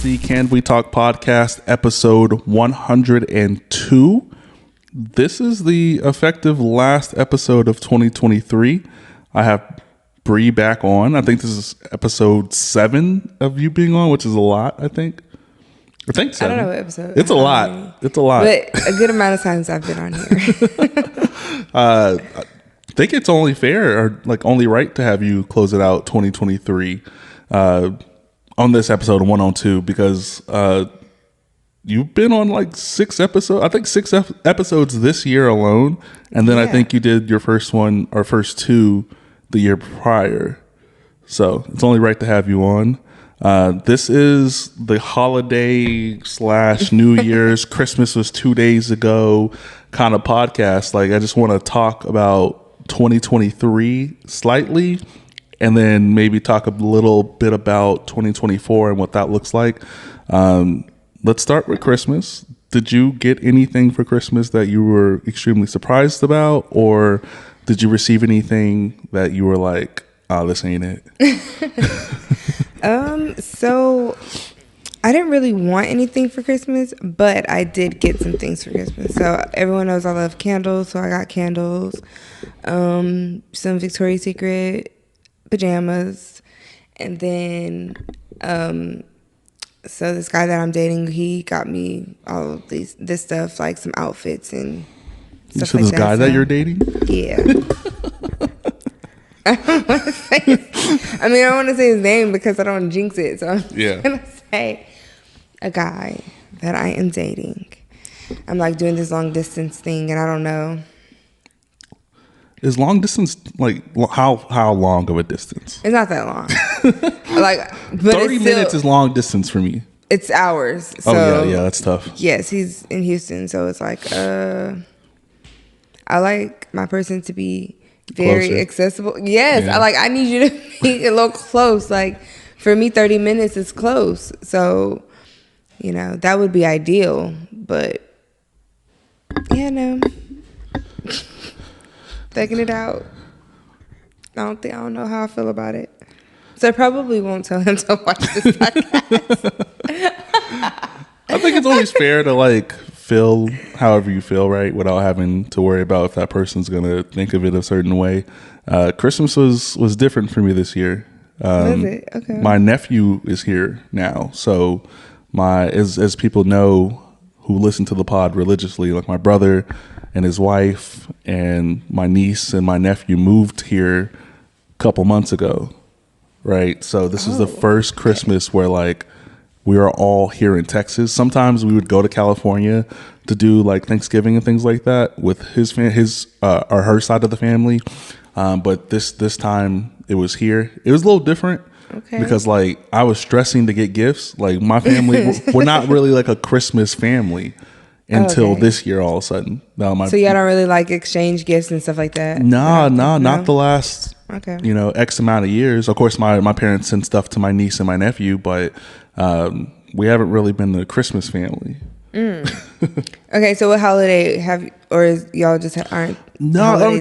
the Can We Talk podcast, episode 102. This is the effective last episode of 2023. I have Bree back on. I think this is episode 7 of you being on, which is a lot, I think 7. I don't know what episode. It's a lot. It's a lot. But a good amount of times I've been on here. I think it's only fair or like only right to have you close it out 2023 on this episode 102 because you've been on like 6 episodes. I think 6 episodes this year alone. And then I think you did your first one or first 2 the year prior. So it's only right to have you on. This is the holiday / New Year's, Christmas was 2 days ago kind of podcast. Like I just want to talk about 2023 slightly and then maybe talk a little bit about 2024 and what that looks like. Let's start with Christmas. Did you get anything for Christmas that you were extremely surprised about, or did you receive anything that you were like, oh, this ain't it? So I didn't really want anything for Christmas, but I did get some things for Christmas. So everyone knows I love candles, so I got candles, some Victoria's Secret pajamas, and then so this guy that I'm dating, he got me all of this stuff, like some outfits and stuff so like that. This guy that you're dating? Yeah. I don't want to say I don't want to say his name because I don't want to jinx it. So I'm going to say a guy that I am dating. I'm like doing this long distance thing and I don't know. Is long distance like how long of a distance? It's not that long. But 30 minutes is long distance for me. It's hours. So, yeah, that's tough. Yes, he's in Houston, so it's like I like my person to be very closer. Accessible. Yes, Yeah. I need you to be a little close. Like for me, 30 minutes is close. So, that would be ideal. But yeah, no. Taking it out. I don't know how I feel about it. So I probably won't tell him to watch this podcast. I think it's always fair to feel however you feel, right? Without having to worry about if that person's going to think of it a certain way. Christmas was different for me this year. Was it? Okay. My nephew is here now. So as people know who listen to the pod religiously, like my brother and his wife and my niece and my nephew moved here a couple months ago, right? So this is the first Christmas where we are all here in Texas. Sometimes we would go to California to do Thanksgiving and things like that with his or her side of the family. But this time it was here. It was a little different because I was stressing to get gifts. My family, we're not really a Christmas family until this year all of a sudden. So y'all don't really exchange gifts and stuff like that? No, not the last X amount of years. Of course, my parents send stuff to my niece and my nephew, but we haven't really been the Christmas family. Okay, so what holiday y'all just aren't? No, I was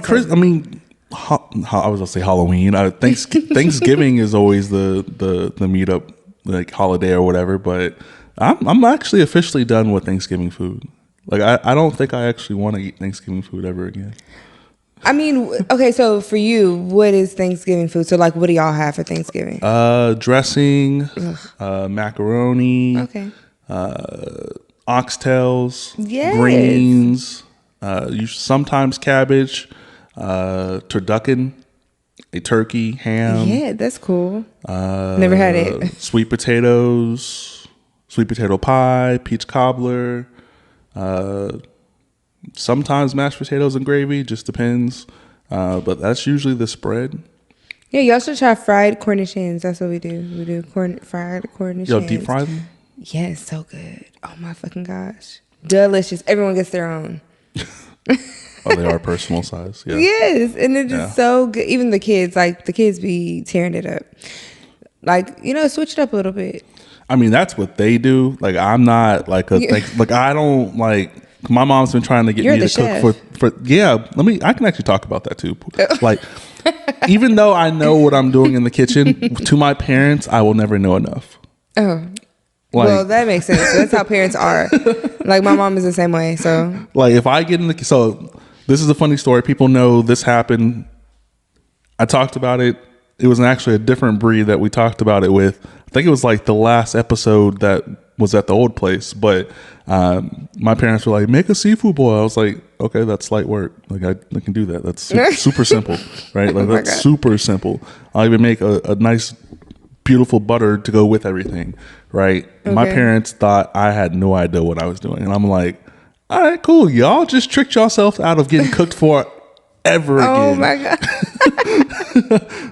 gonna say Halloween. Thanksgiving is always the meetup holiday or whatever. But I'm actually officially done with Thanksgiving food. I don't think I actually want to eat Thanksgiving food ever again. Okay, so for you, what is Thanksgiving food? So what do y'all have for Thanksgiving? Dressing, macaroni, oxtails, greens, sometimes cabbage, turducken, a turkey, ham. Yeah, that's cool. Never had it. Sweet potatoes, sweet potato pie, peach cobbler, sometimes mashed potatoes and gravy, just depends. But that's usually the spread. Yeah, you also try fried Cornish hens. That's what we do. We do fried Cornish hens. Deep fry them? Yes, so good. Oh my fucking gosh. Delicious. Everyone gets their own. Oh, they are personal size. Yeah. Yes, and they're just so good. Even the kids, the kids be tearing it up. Switch it up a little bit. That's what they do. I'm not I don't my mom's been trying to get me to cook for I can actually talk about that too. Even though I know what I'm doing in the kitchen, to my parents, I will never know enough. Oh. Like, well, that makes sense. That's how parents are. Like my mom is the same way. So like if I get in the so this is a funny story. People know this happened. I talked about it. It was actually a different breed that we talked about it with. I think it was like the last episode that was at the old place. But my parents were like, make a seafood boil. I was like, okay, that's light work. Like I can do that. That's super simple, right? Like that's super simple. I'll even make a nice, beautiful butter to go with everything, right? Okay. My parents thought I had no idea what I was doing. And I'm like, all right, cool. Y'all just tricked yourself out of getting cooked for ever again. Oh my God.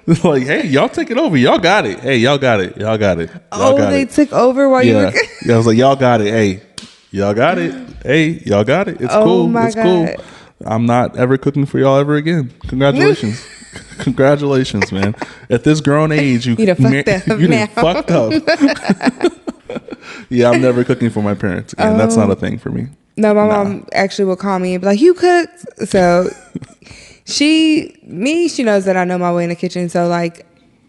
It's like, hey, y'all take it over. Y'all got it. Hey, y'all got it. Y'all got it. Y'all got they it. took over while you were. Yeah, I was like, y'all got it. Hey, y'all got it. Hey, y'all got it. It's cool. It's cool. I'm not ever cooking for y'all ever again. Congratulations. Congratulations, man. At this grown age, you done fucked up. Yeah, I'm never cooking for my parents again. That's not a thing for me. No, my mom actually will call me and be like, you cooked? So she knows that I know my way in the kitchen. So like,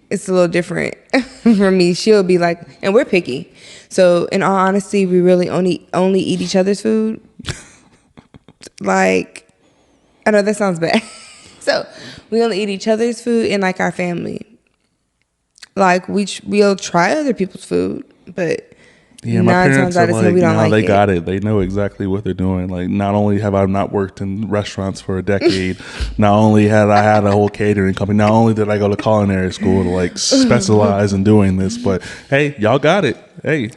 it's a little different for me. She'll be like, and we're picky. So in all honesty, we really only eat each other's food. Like, I know that sounds bad. So we only eat each other's food and like our family. Like we'll try other people's food, but yeah, my parents are like, no, they got it. They know exactly what they're doing. Like, not only have I not worked in restaurants for a decade, not only had I had a whole catering company, not only did I go to culinary school to like specialize in doing this, but hey, y'all got it. Hey.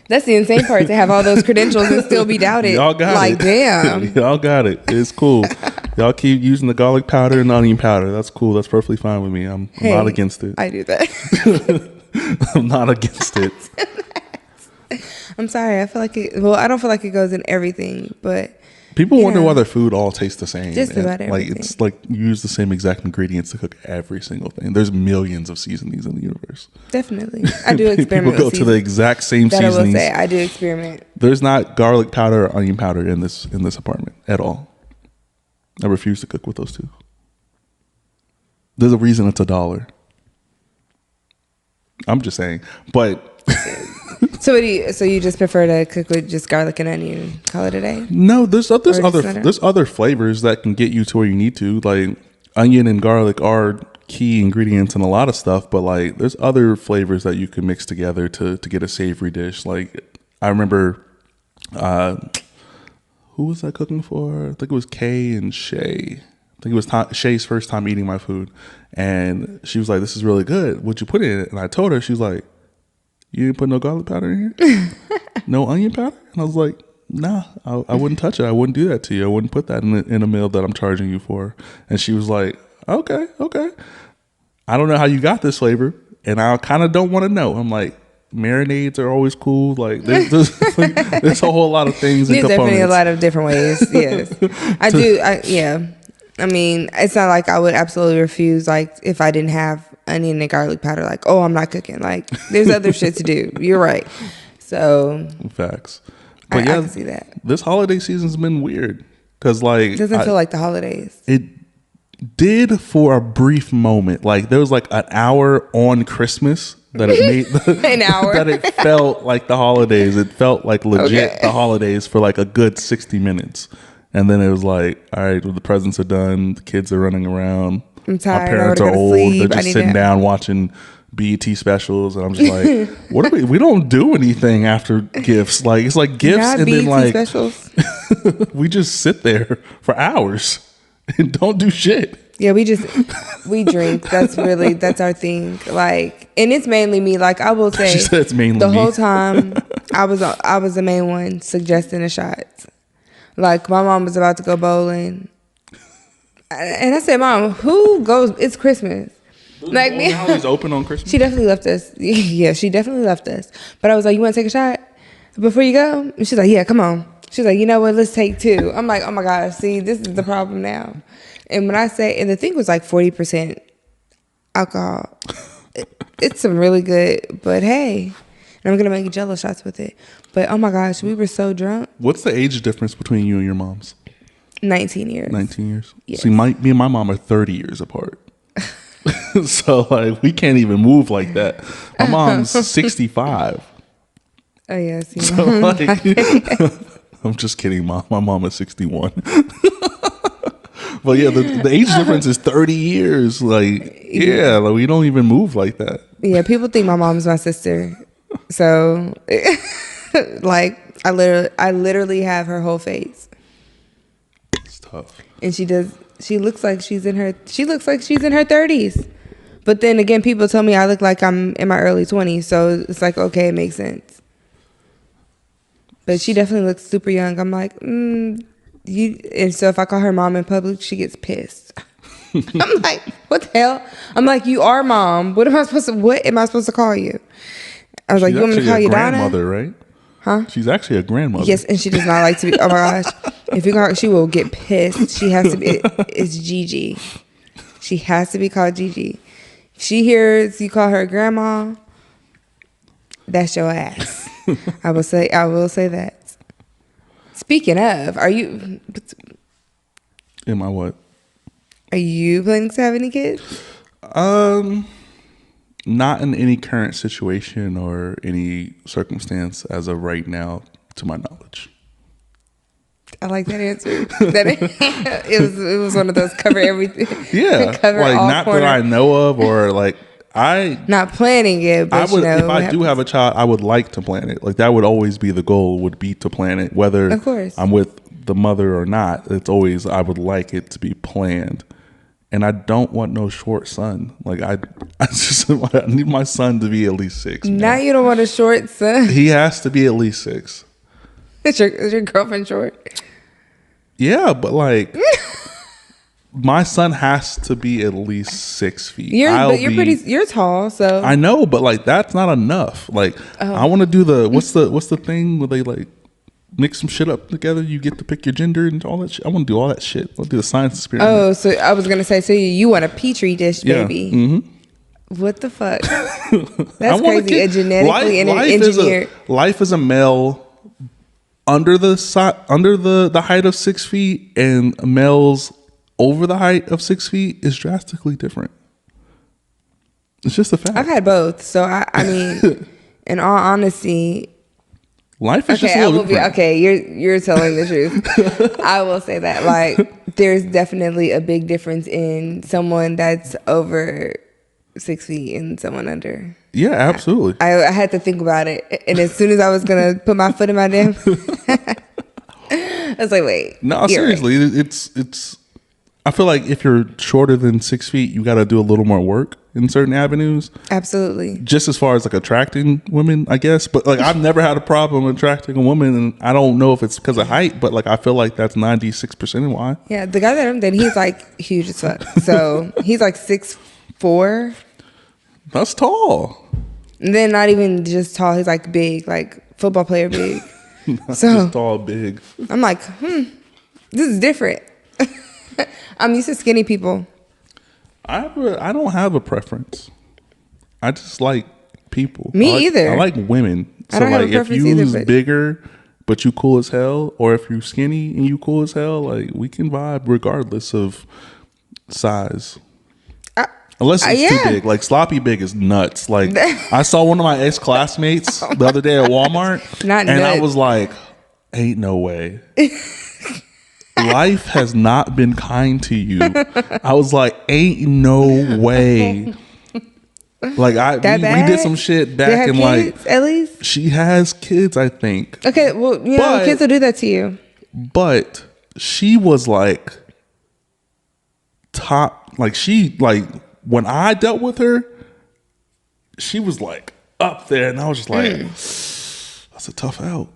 That's the insane part, to have all those credentials and still be doubted. Y'all got like, it. Damn. Y'all got it. It's cool. Y'all keep using the garlic powder and onion powder. That's cool. That's perfectly fine with me. I'm not against it. I do that. I'm not against it. I'm sorry. I don't feel like it goes in everything, but people wonder why their food all tastes the same. Just about everything. Like, it's like you use the same exact ingredients to cook every single thing. There's millions of seasonings in the universe. Definitely. I do experiment. People go to the exact same seasonings. I will say, I do experiment. There's not garlic powder or onion powder in this apartment at all. I refuse to cook with those two. There's a reason it's $1. I'm just saying. But So you just prefer to cook with just garlic and onion, call it a day? No, there's other flavors that can get you to where you need to. Like, onion and garlic are key ingredients in a lot of stuff, but like there's other flavors that you can mix together to get a savory dish. Like, I remember who was I cooking for? I think it was Kay and Shay. I think it was Shay's first time eating my food, and she was like, "This is really good. What'd you put in it?" And I told her, she was like, "You didn't put no garlic powder in here? No onion powder?" And I was like, "Nah, I wouldn't touch it. I wouldn't do that to you. I wouldn't put that in a meal that I'm charging you for." And she was like, okay. I don't know how you got this flavor, and I kind of don't want to know. I'm like, marinades are always cool. Like, there's a whole lot of things. There's definitely a lot of different ways. Yes, I do. Yeah. I mean, it's not like I would absolutely refuse, like, if I didn't have onion and garlic powder, like, oh, I'm not cooking. Like, there's other shit to do. You're right. So facts. But I can see that. This holiday season's been weird because, like, it doesn't feel like the holidays. It did for a brief moment. Like, there was like an hour on Christmas that it made an hour that it felt like the holidays. It felt like legit the holidays for like a good 60 minutes. And then it was like, all right, well, the presents are done. The kids are running around. I'm tired. My parents are old. They're just sitting down watching BET specials. And I'm just like, what are we don't do anything after gifts. Like, it's like gifts not and BET then like specials. we just sit there for hours and don't do shit. Yeah, we drink. That's our thing. Like, and it's mainly me. Like, I will say, she said it's mainly the me. whole time I was the main one suggesting the shots. Like, my mom was about to go bowling, and I said, "Mom, who goes? It's Christmas." Like, me, always open on Christmas. She definitely left us. Yeah, she definitely left us. But I was like, "You want to take a shot before you go?" And she's like, "Yeah, come on." She's like, "You know what? Let's take 2." I'm like, "Oh my gosh, see, this is the problem now." And when I say, and the thing was like 40% alcohol. It's some really good, but hey. And I'm going to make Jello shots with it. But, oh my gosh, we were so drunk. What's the age difference between you and your mom's? 19 years. 19 years? Yes. See, me and my mom are 30 years apart. So, like, we can't even move like that. My mom's 65. Oh yeah, see, So, like, I'm just kidding, mom. My mom is 61. But yeah, the age difference is 30 years. Like, yeah, like we don't even move like that. yeah. People think my mom's my sister, so like I literally have her whole face, It's tough. and she looks like she's in her 30s. But then again, people tell me I look like I'm in my early 20s, so it's like, okay, it makes sense. But she definitely looks super young. I'm like, you. And so if I call her mom in public, she gets pissed. I'm like, what the hell? I'm like, you are mom. What am I supposed to call you? I was like, She's you want me to actually call a you Donna? grandmother, right? Huh? She's actually a grandmother. Yes, and she does not like to be. Oh my gosh, if you call her, she will get pissed. She has to be. It's Gigi. She has to be called Gigi. If she hears you call her grandma, that's your ass. I will say that. Speaking of, are you Am I what? planning to have any kids? Not in any current situation or any circumstance as of right now, to my knowledge. I like that answer. It was one of those cover everything. Yeah, cover like all not corners. that I know of, or like Not planning it, but I would, you know, if I do have a child, I would like to plan it. Like that would always be the goal, would be to plan it, whether Of course. I'm with the mother or not. It's always, I would like it to be planned. And I don't want no short son. Like I need my son to be at least 6. Man. now you don't want a short son. He has to be at least 6. Is your girlfriend short? Yeah, but like my son has to be at least 6 feet. You're tall, so I know, but like that's not enough. Like I want to do the what's the thing where they like mix some shit up together. You get to pick your gender and all that shit. I want to do all that shit. I'll do the science experiment. Oh, so I was gonna say, so you want a petri dish, baby? Mm-hmm. What the fuck? That's crazy. A genetically engineered. Life is a male under the height of 6 feet, and males over the height of 6 feet is drastically different. It's just a fact. I've had both, so I mean, in all honesty, life is just a little different. Okay, you're telling the truth. I will say that, like, there's definitely a big difference in someone that's over 6 feet and someone under. Yeah, absolutely. I had to think about it, and as soon as I was gonna put my foot in my damn, I was like, wait. No, seriously, right. It's. I feel like if you're shorter than 6 feet, you got to do a little more work in certain avenues. Absolutely. Just as far as like attracting women, I guess. But like I've never had a problem attracting a woman, and I don't know if it's because of height, but like I feel like that's 96% why. Yeah, the guy that I'm dating, he's like huge as fuck. So he's like 6'4". That's tall. And then not even just tall, he's like big, like football player big. Not So just tall, big. I'm like, this is different. I'm used to skinny people. I don't have a preference. I just like people. Me either. I like women. I don't have a preference if you's either, but- bigger but you cool as hell, or if you skinny and you cool as hell, like we can vibe regardless of size. Unless it's too big. Like sloppy big is nuts. Like I saw one of my ex classmates the other day at Walmart, Not and nuts. I was like, "Ain't no way." Life has not been kind to you. I was like, "Ain't no way." Like we did some shit back in kids, like at least she has kids, I think. okay. Well, you know, But- kids will do that to you. But she was like top, like she like when I dealt with her, she was like up there, and I was just like, that's a tough out.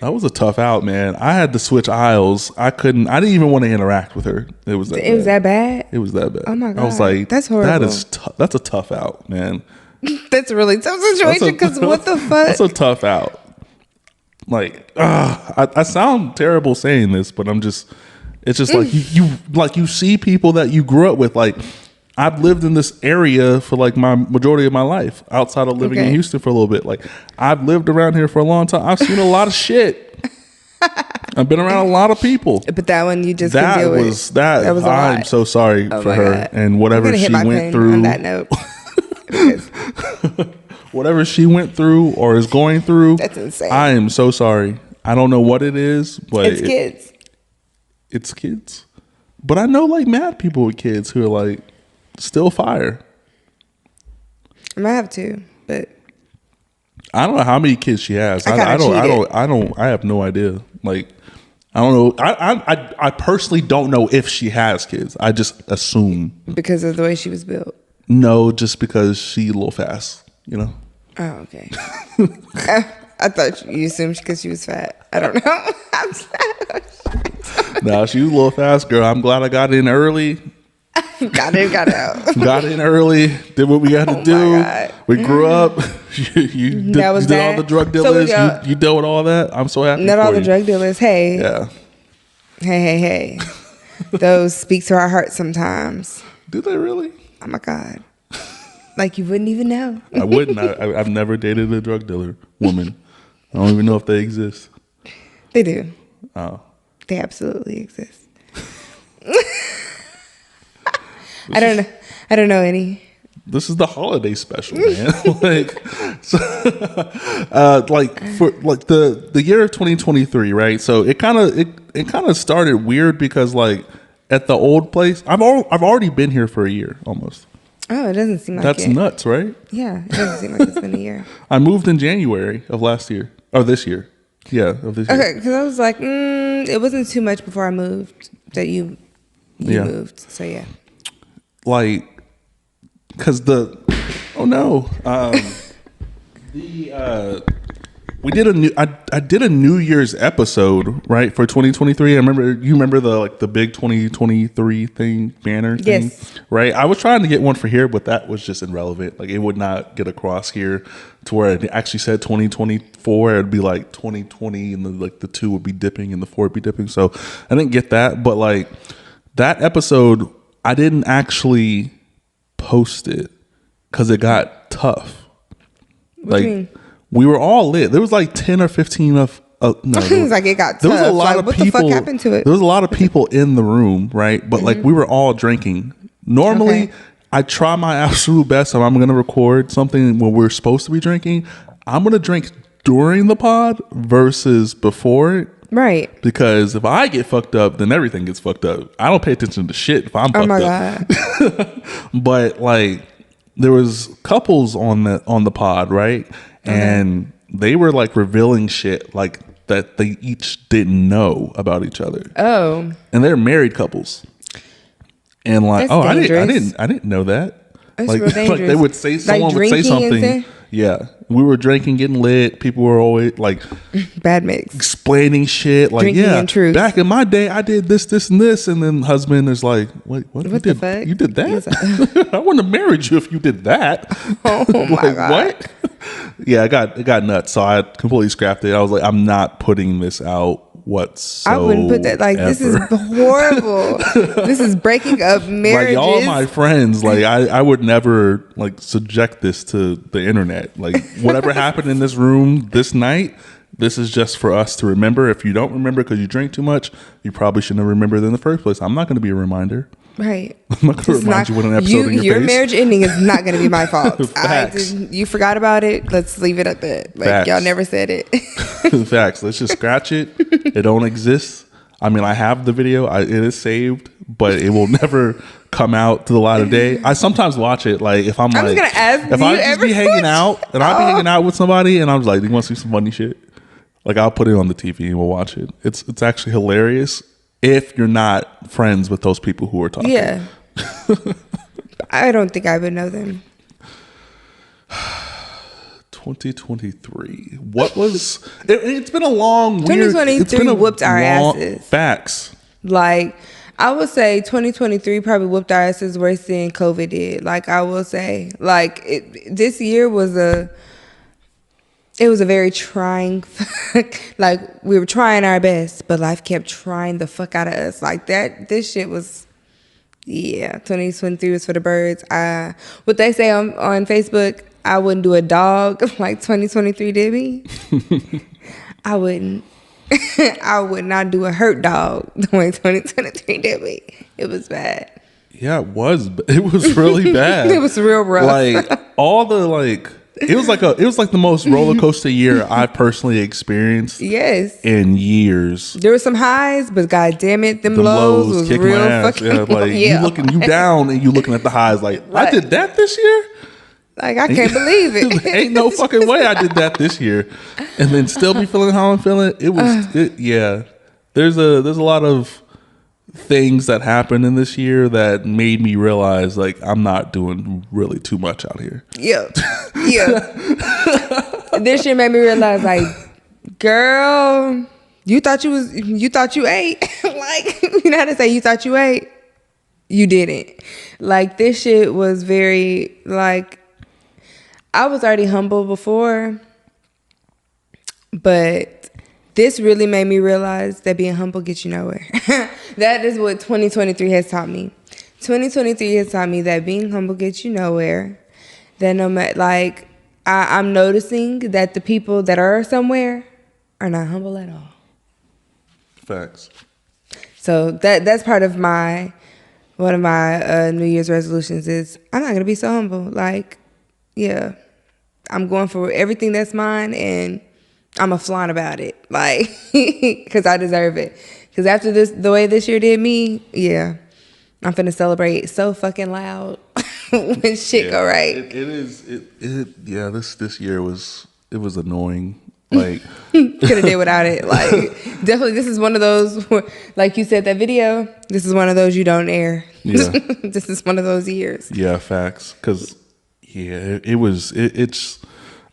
That was a tough out, man. I had to switch aisles. I didn't even want to interact with her. It was that bad. Was that bad? It was that bad. Oh my I was God. like, That's horrible. That's a tough out, man. That's a really tough situation because what the fuck? That's a tough out. Like, I sound terrible saying this, but it's just like you see people that you grew up with. Like, I've lived in this area for like my majority of my life outside of living in Houston for a little bit. Like, I've lived around here for a long time. I've seen a lot of shit. I've been around a lot of people. But that one you just couldn't deal with. That was a I'm lot. so sorry for my her God. and whatever I'm gonna she hit my went pen through. on that note. Because whatever she went through or is going through. That's insane. I am so sorry. I don't know what it is, but It's kids. It's kids. But I know like mad people with kids who are like still fire. I might have to, but I don't know how many kids she has. I have no idea. Like, I don't know. I personally don't know if she has kids. I just assume. because of the way she was built. No, just because she a little fast, you know? Oh, okay. I thought you assumed because she was fat. I don't know. I'm sorry. No, she was a little fast, girl. I'm glad I got in early. Got in, got out. Got in early. Did what we had to do. God. We grew up. you did all bad. the drug So dealers. You dealt with all that. I'm so happy. Not for all the you. drug dealers. Hey. Yeah. Hey. Those speak to our hearts sometimes. Do they really? Oh my God. Like you wouldn't even know. I wouldn't. I've never dated a drug dealer woman. I don't even know if they exist. They do. Oh. They absolutely exist. I don't know any. This is the holiday special, man. Like for like the year of 2023, right? So it kind of started weird because like at the old place, I've already been here for a year almost. Oh, it doesn't seem like That's it. nuts, right? Yeah, it doesn't seem like it's been a year. I moved in January of last year or this year. Yeah, of this year. Okay, because I was like, it wasn't too much before I moved that you moved. So yeah. Like, cause we did I did a New Year's episode, right, for 2023. You remember the big 2023 banner thing? Yes. Right. I was trying to get one for here, but that was just irrelevant. Like it would not get across here to where it actually said 2024. It'd be like 2020 and the 2 would be dipping and the 4 would be dipping. So I didn't get that. But like that episode, I didn't actually post it because it got tough. What do you mean? We were all lit. There was like 10 or 15 of no. It was like it got tough. There was a lot like, of what people. the fuck happened to it? There was a lot of people in the room, right? But like we were all drinking. Normally, Okay. I try my absolute best. If I'm going to record something when we're supposed to be drinking, I'm going to drink during the pod versus before it. Right. Because if I get fucked up, then everything gets fucked up. I don't pay attention to shit if I'm fucked Oh my up. God. But like there was couples on the pod, right? And they were like revealing shit like that they each didn't know about each other. Oh. And they're married couples. And like, That's dangerous. I didn't know that. That's like, real like they dangerous. would say Like someone would say drinking and something. stuff? Yeah. We were drinking, getting lit. People were always like Bad mix. explaining shit like Drinking yeah and truth. back in my day I did this and this, and then husband is like wait what What the fuck? you did He was that I wouldn't have married you if you did that. Oh my Like, God. what? Yeah, it got nuts, so I completely scrapped it. I was like, I'm not putting this out whatsoever. I wouldn't put that. Like, this is horrible. This is breaking up like marriages. y'all are my friends. Like I would never like subject this to the internet. Like whatever happened in this room this night, this is just for us to remember. If you don't remember because you drink too much, you probably shouldn't have remembered in the first place. I'm not going to be a reminder. Right. I'm not going to It's remind you with an episode in your face. marriage ending is not going to be my fault. Facts. You forgot about it. Let's leave it at that. Like, Facts. y'all never said it. Facts. Let's just scratch it. It don't exist. I mean, I have the video. It is saved, but it will never come out to the light of day. I sometimes watch it. Like if I'm I was like, gonna ask, if do I you just ever be hanging watch- out and I'll be hanging out with somebody and I'm like, do you want to see some funny shit? Like I'll put it on the TV and we'll watch it. It's actually hilarious if you're not friends with those people who are talking. Yeah. I don't think I would know them. 2023. What was? It's been a long. 2023 it's been a whooped our asses. Facts. Like, I would say 2023 probably whooped our asses worse than COVID did. Like, I will say. Like, this year was a very trying, like, we were trying our best, but life kept trying the fuck out of us. Like, this shit was, yeah, 2023 was for the birds. What they say on Facebook, I wouldn't do a dog like 2023 did me. I wouldn't. I would not do a hurt dog the way 2023 did me. It was bad. Yeah, it was. It was really bad. It was real rough. Like all the like It was like the most roller coaster year I personally experienced Yes. in years. There were some highs, but god damn it, them The lows was kick real my ass. fucking Yeah, like you down and you looking at the highs like I did that this year. Like I can't believe it. Ain't no fucking way I did that this year, and then still be feeling how I'm feeling. Yeah. There's a lot of things that happened in this year that made me realize like I'm not doing really too much out here. Yeah. This year made me realize like, girl, you thought you ate. Like, you know how to say you thought you ate? You didn't. Like this shit was very like, I was already humble before, but this really made me realize that being humble gets you nowhere. That is what 2023 has taught me. 2023 has taught me that being humble gets you nowhere. That no matter, like, I'm noticing that the people that are somewhere are not humble at all. Facts. So that's part of one of my New Year's resolutions is I'm not gonna be so humble. Like, yeah, I'm going for everything that's mine and I'm a flaunt about it, like, because I deserve it. Because after the way this year did me, yeah, I'm finna celebrate so fucking loud when shit go right. Yeah, this year was annoying. Like, Could have did without it. Like, definitely, this is one of those, like you said, that video, this is one of those you don't air. Yeah. This is one of those years. Yeah, facts. Because, yeah, it's,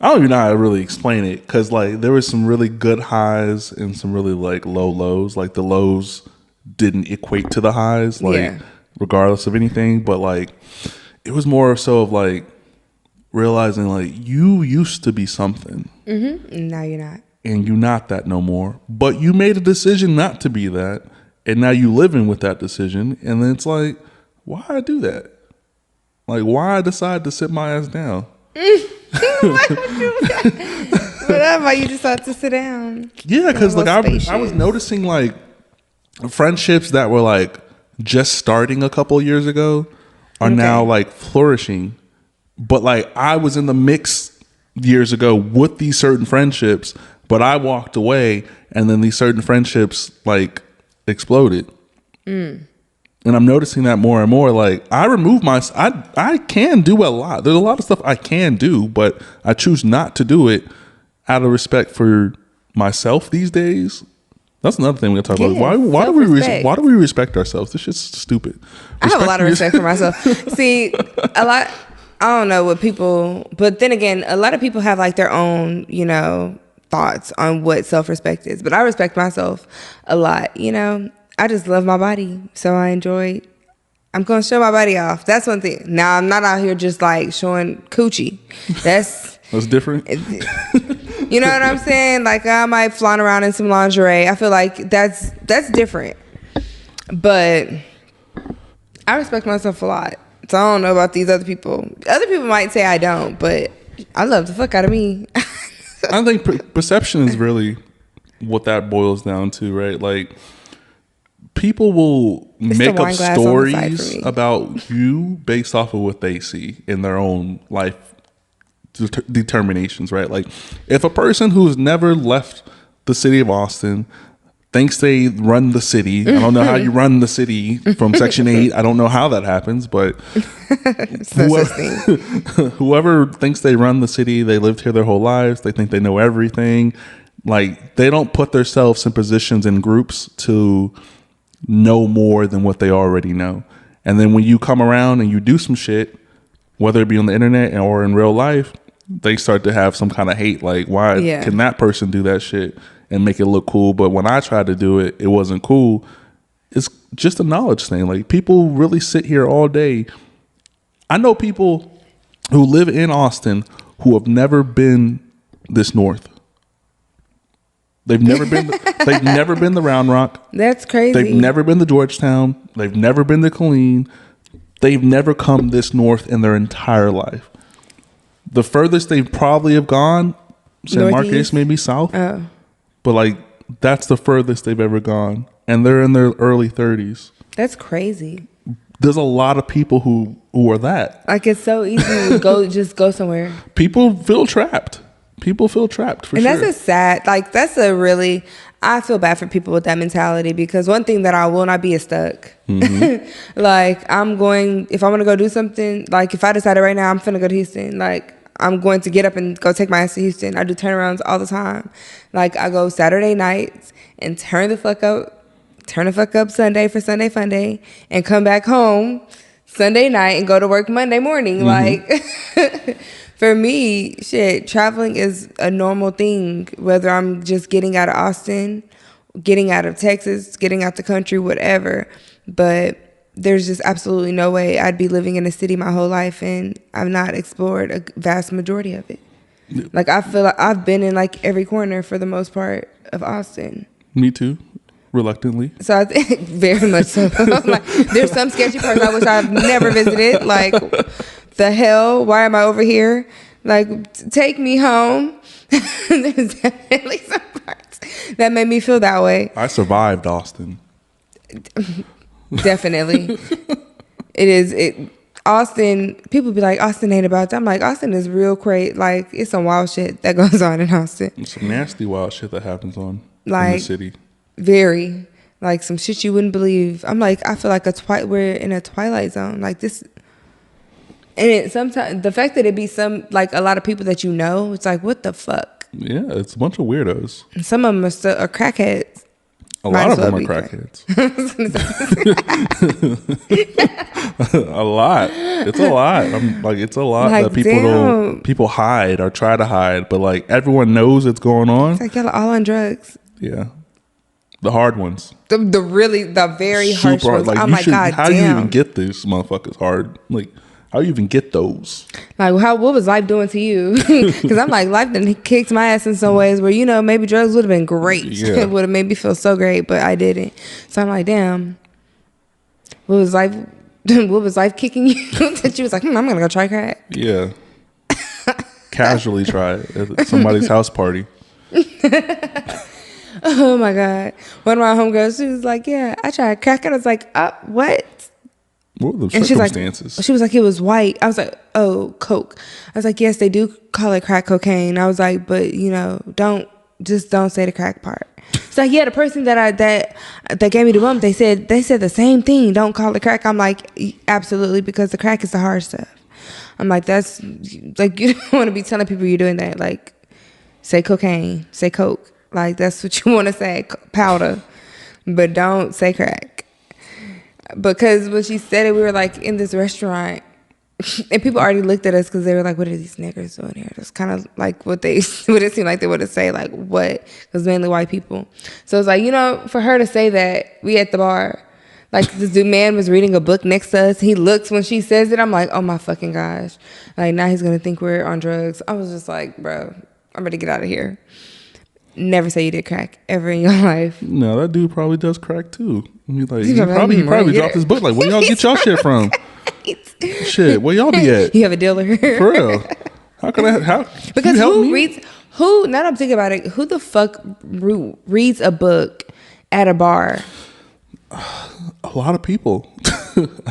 I don't even know how to really explain it. Because, like, there was some really good highs and some really, like, low lows. Like, the lows didn't equate to the highs, like, regardless of anything. But, like, it was more so of, like, realizing, like, you used to be something. Mm-hmm. Now you're not. And you're not that no more. But you made a decision not to be that. And now you living with that decision. And then it's like, why I do that? Like, why I decide to sit my ass down? Why would you? Whatever, you decide to sit down. Yeah, because like I was noticing like friendships that were like just starting a couple years ago are now like flourishing. But like I was in the mix years ago with these certain friendships, but I walked away and then these certain friendships like exploded. And I'm noticing that more and more. Like I remove I can do a lot. There's a lot of stuff I can do, but I choose not to do it out of respect for myself these days. That's another thing we gotta talk about. Why do we respect ourselves? This shit's stupid. I have a lot of respect for myself. See, a lot. I don't know what people, but then again, a lot of people have like their own, you know, thoughts on what self-respect is. But I respect myself a lot. You know, I just love my body, so I'm gonna show my body off. That's one thing. Now I'm not out here just like showing coochie. That's different. You know what I'm saying? Like I might flaunt around in some lingerie. I feel like that's different. But I respect myself a lot. So I don't know about these other people. Other people might say I don't, but I love the fuck out of me. I think perception is really what that boils down to, right? Like people will make up stories about you based off of what they see in their own life determinations, right? Like if a person who's never left the city of Austin thinks they run the city, I don't know how you run the city from Section 8. I don't know how that happens, but whoever thinks they run the city, they lived here their whole lives, they think they know everything. Like they don't put themselves in positions in groups to know more than what they already know. And then when you come around and you do some shit, whether it be on the internet or in real life, they start to have some kind of hate. Like, why can that person do that shit and make it look cool? But when I tried to do it, it wasn't cool. It's just a knowledge thing. Like, people really sit here all day. I know people who live in Austin who have never been this north. They've never been. They've never been to Round Rock. That's crazy. They've never been to Georgetown. They've never been to Killeen. They've never come this north in their entire life. The furthest they probably have gone, San Marcos, maybe south. Oh. But like that's the furthest they've ever gone, and they're in their early 30s. That's crazy. there's a lot of people who are that. Like, it's so easy to just go somewhere. People feel trapped. People feel trapped for and sure. That's a sad, like, I feel bad for people with that mentality, because one thing that I will not be is stuck. Mm-hmm. Like, if I want to go do something, like, if I decided right now I'm finna go to Houston, like, I'm going to get up and go take my ass to Houston. I do turnarounds all the time. Like, I go Saturday nights and turn the fuck up Sunday for Sunday Fun Day, and come back home Sunday night and go to work Monday morning. Mm-hmm. Like, for me, shit, traveling is a normal thing, whether I'm just getting out of Austin, getting out of Texas, getting out the country, whatever. But there's just absolutely no way I'd be living in a city my whole life and I've not explored a vast majority of it. Yeah. Like, I feel like I've been in like every corner for the most part of Austin. Me too. Reluctantly. So I think very much so. Like, there's some sketchy parts I wish I've never visited. Like, the hell? Why am I over here? Like, take me home. There's definitely some parts that made me feel that way. I survived Austin. Definitely. Austin, people be like, Austin ain't about that. I'm like, Austin is real crazy. Like, it's some wild shit that goes on in Austin. It's some nasty wild shit that happens in the city. Very. Like, some shit you wouldn't believe. I'm like, I feel like we're in a Twilight Zone. Like, this. And sometimes the fact that it be like a lot of people that you know, it's like, what the fuck? Yeah, it's a bunch of weirdos. And some of them are crackheads. A lot of them are crackheads. A lot. It's a lot. It's a lot like, that people hide or try to hide, but like everyone knows it's going on. It's like y'all are all on drugs. Yeah. The hard ones. The very harsh ones. Like, oh my God, how do you even get these motherfuckers hard? Like, how you even get those? Like, what was life doing to you? Because I'm like, life done kicked my ass in some ways where, maybe drugs would have been great. Yeah. It would have made me feel so great, but I didn't. So I'm like, damn. What was life kicking you? That you was like, I'm going to go try crack. Yeah. Casually try it at somebody's house party. Oh my God. One of my homegirls, she was like, yeah, I tried crack. And I was like, what? What were the and circumstances? She was like, it was white. I was like, oh, coke. I was like, yes, they do call it crack cocaine. I was like, but don't say the crack part. It's like, yeah, the person that gave me the bump, they said the same thing. Don't call it crack. I'm like, absolutely, because the crack is the hard stuff. I'm like, that's like, you don't want to be telling people you're doing that. Like, say cocaine, say coke. Like, that's what you want to say, powder, but don't say crack. Because when she said it, we were like in this restaurant, and people already looked at us because they were like, "What are these niggers doing here?" That's kind of like what it seemed like they would have say, like, "What?" Because mainly white people. So it's like, for her to say that, we at the bar, like, this dude man was reading a book next to us. He looks when she says it. I'm like, oh my fucking gosh! Like, now he's gonna think we're on drugs. I was just like, bro, I'm ready to get out of here. Never say you did crack ever in your life. No, that dude probably does crack too. I mean, like, he probably dropped his book. Like, where y'all get y'all shit from? Shit, where y'all be at? You have a dealer. For real. Because now that I'm thinking about it, who the fuck reads a book at a bar? A lot of people.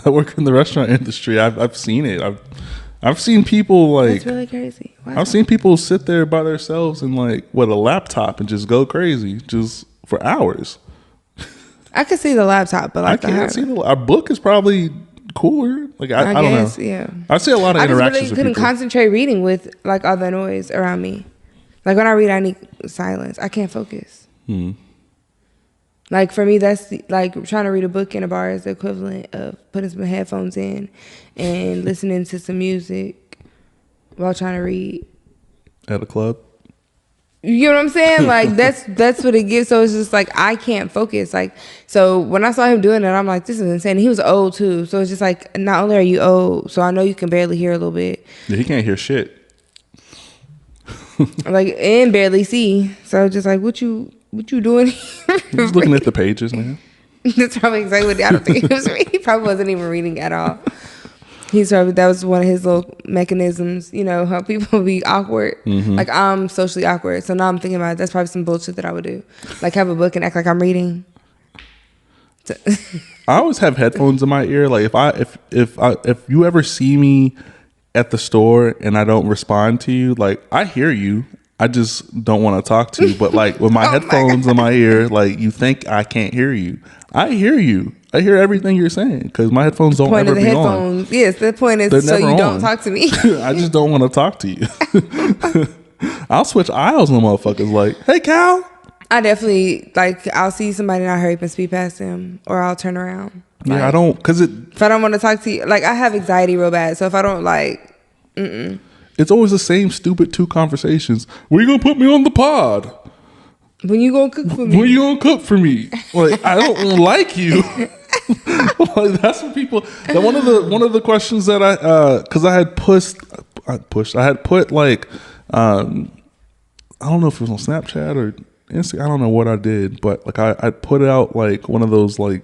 I work in the restaurant industry. I've seen it. I've seen people like. That's really crazy. Wow. I've seen people sit there by themselves and like with a laptop and just go crazy just for hours. I could see the laptop, but like, I can't see our book is probably cooler. Like, I don't know. Yeah. I see a lot of interactions. I just really couldn't concentrate reading with like all the noise around me. Like, when I read, I need silence. I can't focus. Like, for me, that's like trying to read a book in a bar is the equivalent of putting some headphones in and listening to some music while trying to read. At a club? You know what I'm saying? Like, that's what it gives. So it's just like, I can't focus. Like, so when I saw him doing it, I'm like, this is insane. He was old too. So it's just like, not only are you old, so I know you can barely hear a little bit. Yeah, he can't hear shit. Like, and barely see. So just like, what you doing here? He's looking at the pages, man. That's probably exactly what I don't think he was reading. He probably wasn't even reading at all. That was one of his little mechanisms, how people be awkward. Mm-hmm. Like, I'm socially awkward. So now I'm thinking about it. That's probably some bullshit that I would do. Like, have a book and act like I'm reading. I always have headphones in my ear. Like if you ever see me at the store and I don't respond to you, like I hear you. I just don't want to talk to you. But like with my headphones in my ear, like you think I can't hear you. I hear you. I hear everything you're saying because my headphones don't Point ever of the be headphones. on. Yes, the point is They're so never you don't on. talk to me. I just don't want to talk to you. I'll switch aisles on motherfuckers. Like, hey, Cal. I definitely like. I'll see somebody and I hurry up and speed past them, or I'll turn around. Like, Yeah, I don't because if I don't want to talk to you, like I have anxiety real bad. So if I don't like, it's always the same stupid two conversations. Where you gonna put me on the pod? when you gonna cook for me? When you gonna cook for me? Like I don't like you. Like that's what people. That one of the questions that because I had put like I don't know if it was on Snapchat or Instagram. I don't know what I did, but like I put out like one of those like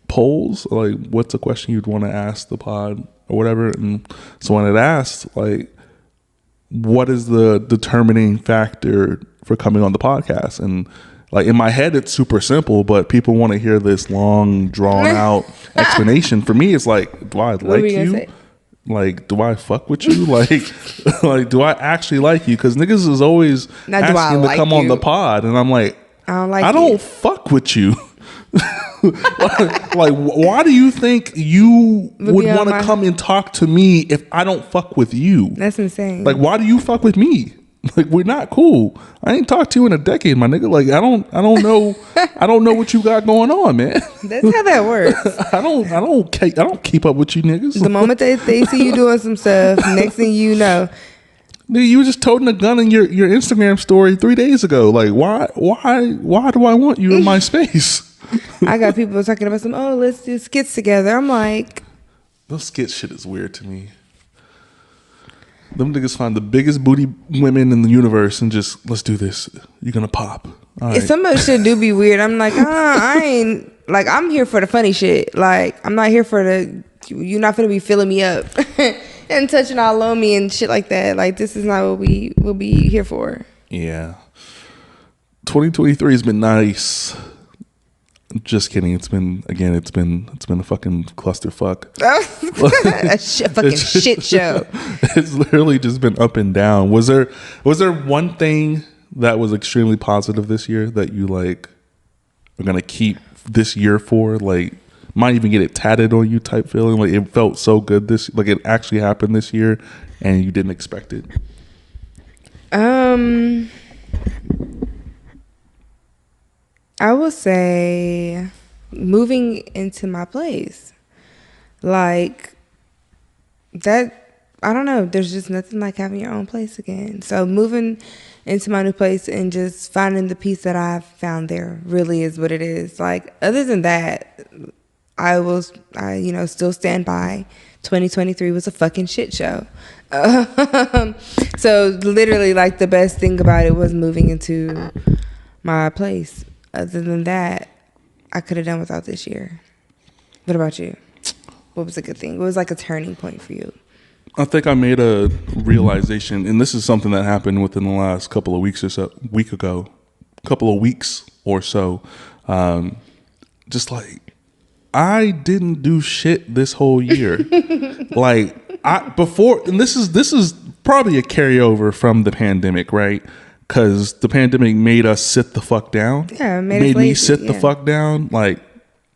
polls, like what's a question you'd want to ask the pod or whatever. And so when it asked like, what is the determining factor for coming on the podcast? And like in my head, it's super simple, but people want to hear this long, drawn out explanation. For me, it's like, do I like were you you? gonna say? Like, do I fuck with you? Like, do I actually like you? Because niggas is always Now, do I asking to like come on you? the pod, and I'm like, I don't like I don't you. fuck with you. like, why do you think you would be on want to my- come and talk to me if I don't fuck with you? That's insane. Like, why do you fuck with me? Like, we're not cool. I ain't talked to you in a decade, my nigga. Like, I don't know, I don't know what you got going on, man. That's how that works. I don't keep up with you niggas. The moment they see you doing some stuff, next thing you know, Nigga, you were just toting a gun in your Instagram story 3 days ago. Like, why do I want you in my space? I got people talking about some. Oh, let's do skits together. I'm like, Those skit shit is weird to me. Them niggas find the biggest booty women in the universe and just, let's do this. You're gonna pop. All right. some of the shit do be weird. I'm like, I ain't like. I'm here for the funny shit. Like, I'm not here for the. You're not gonna be filling me up and touching all on me and shit like that. Like, this is not what we will be here for. Yeah. 2023 has been nice. Just kidding. It's been a fucking clusterfuck. Fucking shit show. It's literally just been up and down. Was there one thing that was extremely positive this year that you like are gonna keep this year for? Like, might even get it tatted on you type feeling. Like, it felt so good like it actually happened this year and you didn't expect it. I will say moving into my place. Like that, I don't know. There's just nothing like having your own place again. So moving into my new place and just finding the peace that I've found there really is what it is. Like, other than that, I still stand by 2023 was a fucking shit show. So literally, like, the best thing about it was moving into my place. Other than that, I could have done without this year. What about you? What was a good thing? What was like a turning point for you? I think I made a realization, and this is something that happened within the last couple of weeks or so. Just like, I didn't do shit this whole year. Like, and this is probably a carryover from the pandemic, right? Because the pandemic made us sit the fuck down. Yeah, it made made us me lazy, sit the yeah. fuck down, like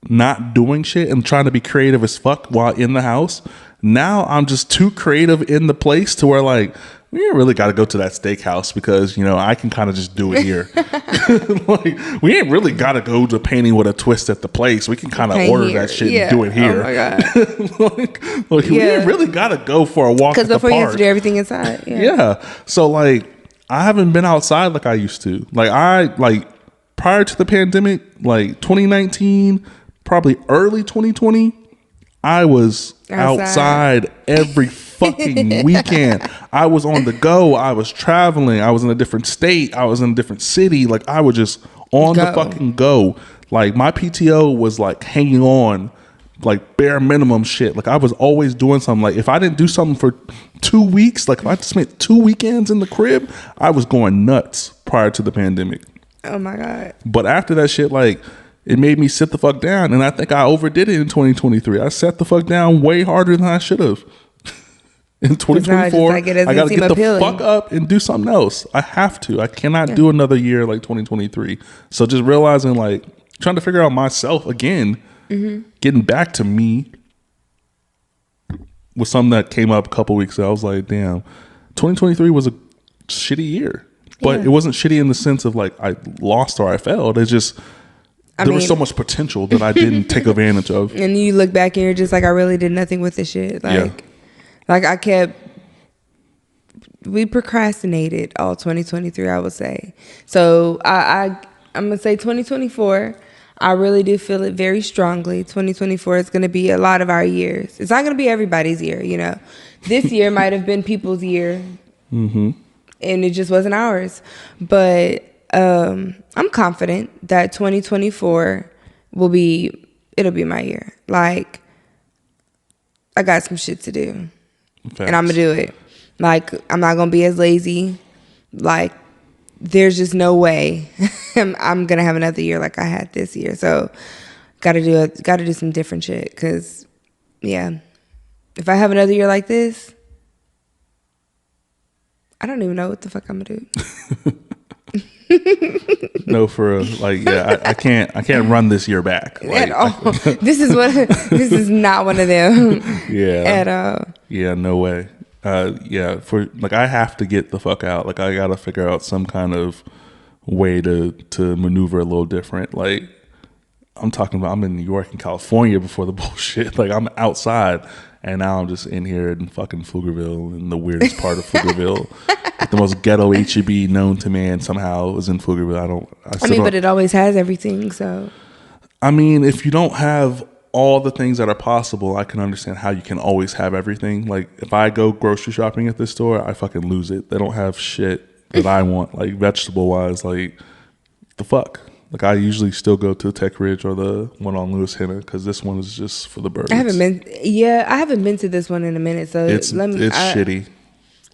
not doing shit and trying to be creative as fuck while in the house. Now I'm just too creative in the place to where, like, we ain't really got to go to that steakhouse because, you know, I can kind of just do it here. Like, we ain't really got to go to Painting with a Twist at the place. We can kind of Paint order here. that shit Yeah. and do it here. Oh my God. like, we Yeah. ain't really got to go for a walk at Because the before you have park. to do everything inside. Yeah. So, like, I haven't been outside like I used to. Like, prior to the pandemic, like 2019, probably early 2020, I was outside every fucking weekend. I was on the go. I was traveling. I was in a different state. I was in a different city. Like, I was just on the fucking go. Like, my PTO was like hanging on, like bare minimum shit. Like, I was always doing something. Like, if I didn't do something for 2 weeks, like if I spent 2 weekends in the crib, I was going nuts prior to the pandemic. Oh my God. But after that shit, like, it made me sit the fuck down. And I think I overdid it in 2023. I sat the fuck down way harder than I should have. In 2024, like it doesn't I got to seem get appealing. the fuck up and do something else. I have to. I cannot do another year like 2023. So just realizing, like, trying to figure out myself again, getting back to me was something that came up a couple weeks ago. I was like, damn, 2023 was a shitty year. But it wasn't shitty in the sense of like I lost or I failed. It's just there was so much potential that I didn't take advantage of. And you look back and you're just like, I really did nothing with this shit. Like, we procrastinated all 2023, I would say. So I'm going to say 2024, I really do feel it very strongly. 2024 is going to be a lot of our years. It's not going to be everybody's year, you know. This year might have been people's year, and it just wasn't ours. But I'm confident that 2024 it'll be my year. Like, I got some shit to do. Facts. And I'm going to do it. Like, I'm not going to be as lazy. Like, there's just no way I'm going to have another year like I had this year. So, got to do some different shit. Because, yeah, if I have another year like this, I don't even know what the fuck I'm going to do. No, for real. Like, yeah, I can't run this year back. Like, at all. This is not one of them. Yeah. At all. Yeah, no way. Yeah, for like I have to get the fuck out. Like I gotta figure out some kind of way to maneuver a little different. Like I'm talking about I'm in New York and California before the bullshit. Like I'm outside and now I'm just in here in fucking Pflugerville, in the weirdest part of Pflugerville. Like the most ghetto HEB known to man somehow was in Pflugerville. But it always has everything, so I mean, if you don't have all the things that are possible, I can understand how you can always have everything. Like if I go grocery shopping at this store, I fucking lose it. They don't have shit that I want, like vegetable wise. Like the fuck. Like I usually still go to Tech Ridge or the one on Lewis Henner because this one is just for the birds. I haven't been to this one in a minute, so it's shitty.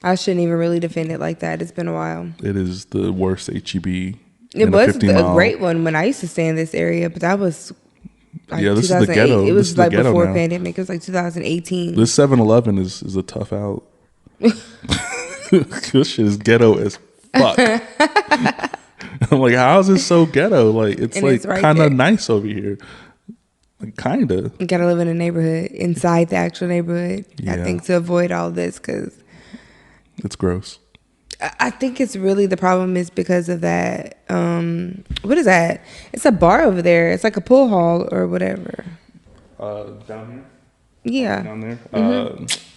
I shouldn't even really defend it like that. It's been a while. It is the worst HEB. It was a great one when I used to stay in this area, but that was like this is the ghetto. It was like before now. pandemic. It was like 2018. This 7-Eleven is a tough out. This shit is ghetto as fuck. I'm like, how is this so ghetto? Like it's like right kind of nice over here. Like kind of. You gotta live in a neighborhood inside the actual neighborhood. Yeah. I think to avoid all this because it's gross. I think it's really the problem is because of that. What is that? It's a bar over there. It's like a pool hall or whatever. Down here? Yeah. Down there?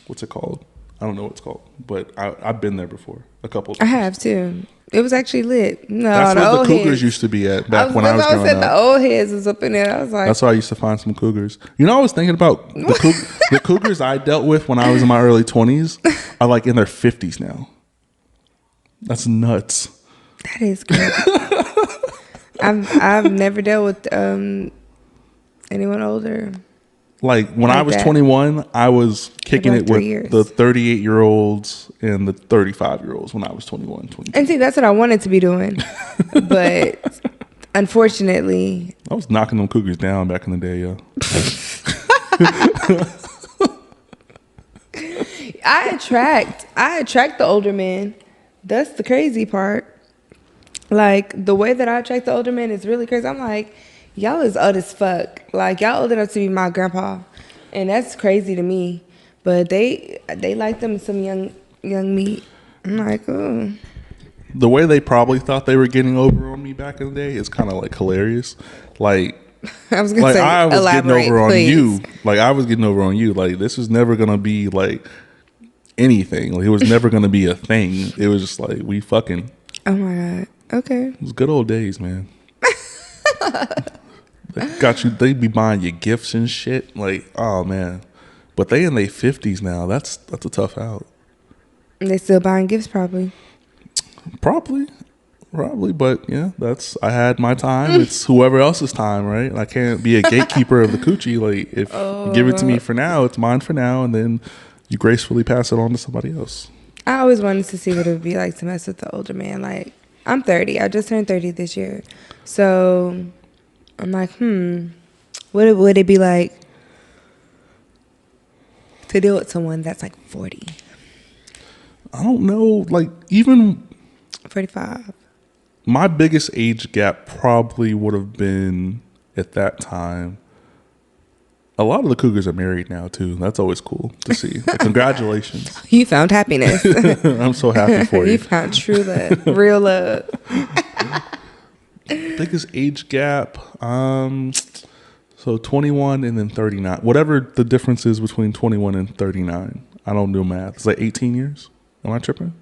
What's it called? I don't know what it's called, but I've been there before a couple times. I have too. It was actually lit. No, that's where the Cougars used to be at back when I was growing up. The old heads was up in there. I was like, that's where I used to find some Cougars. You know, I was thinking about the Cougars I dealt with when I was in my early 20s are like in their 50s now. That's nuts. That is crazy. I've never dealt with anyone older. Like when I was 21, I was kicking it with the 38-year-olds and the 35-year-olds when I was 21, 22. And see, that's what I wanted to be doing. But unfortunately, I was knocking them Cougars down back in the day, yo. I attract the older men. That's the crazy part. Like the way that I attract the older men is really crazy. I'm like, y'all is old as fuck. Like y'all old enough to be my grandpa, and that's crazy to me. But they like them some young meat. I'm like, oh. The way they probably thought they were getting over on me back in the day is kind of like hilarious. Like I was gonna say, I was getting over please. on you. Like I was getting over on you. Like this was never gonna be like anything. Like, it was never gonna be a thing. It was just like we fucking. Oh my god. Okay. It was good old days, man. They be buying you gifts and shit. Like, oh man. But they in their 50s now. That's a tough out. And they still buying gifts probably. Probably, but yeah, I had my time. It's whoever else's time, right? I can't be a gatekeeper of the coochie. Like, if you give it to me for now, it's mine for now, and then you gracefully pass it on to somebody else. I always wanted to see what it would be like to mess with the older man. Like, I'm 30. I just turned 30 this year. So, I'm like, what would it be like to deal with someone that's like 40, I don't know. Like, even 45? my biggest age gap probably would have been at that time. A lot of the cougars are married now too. That's always cool to see. Like, congratulations. You found happiness. I'm so happy for You you. found true love, real love. Biggest age gap. So 21 and then 39. Whatever the difference is between 21 and 39. I don't do math. It's like 18 years. Am I tripping?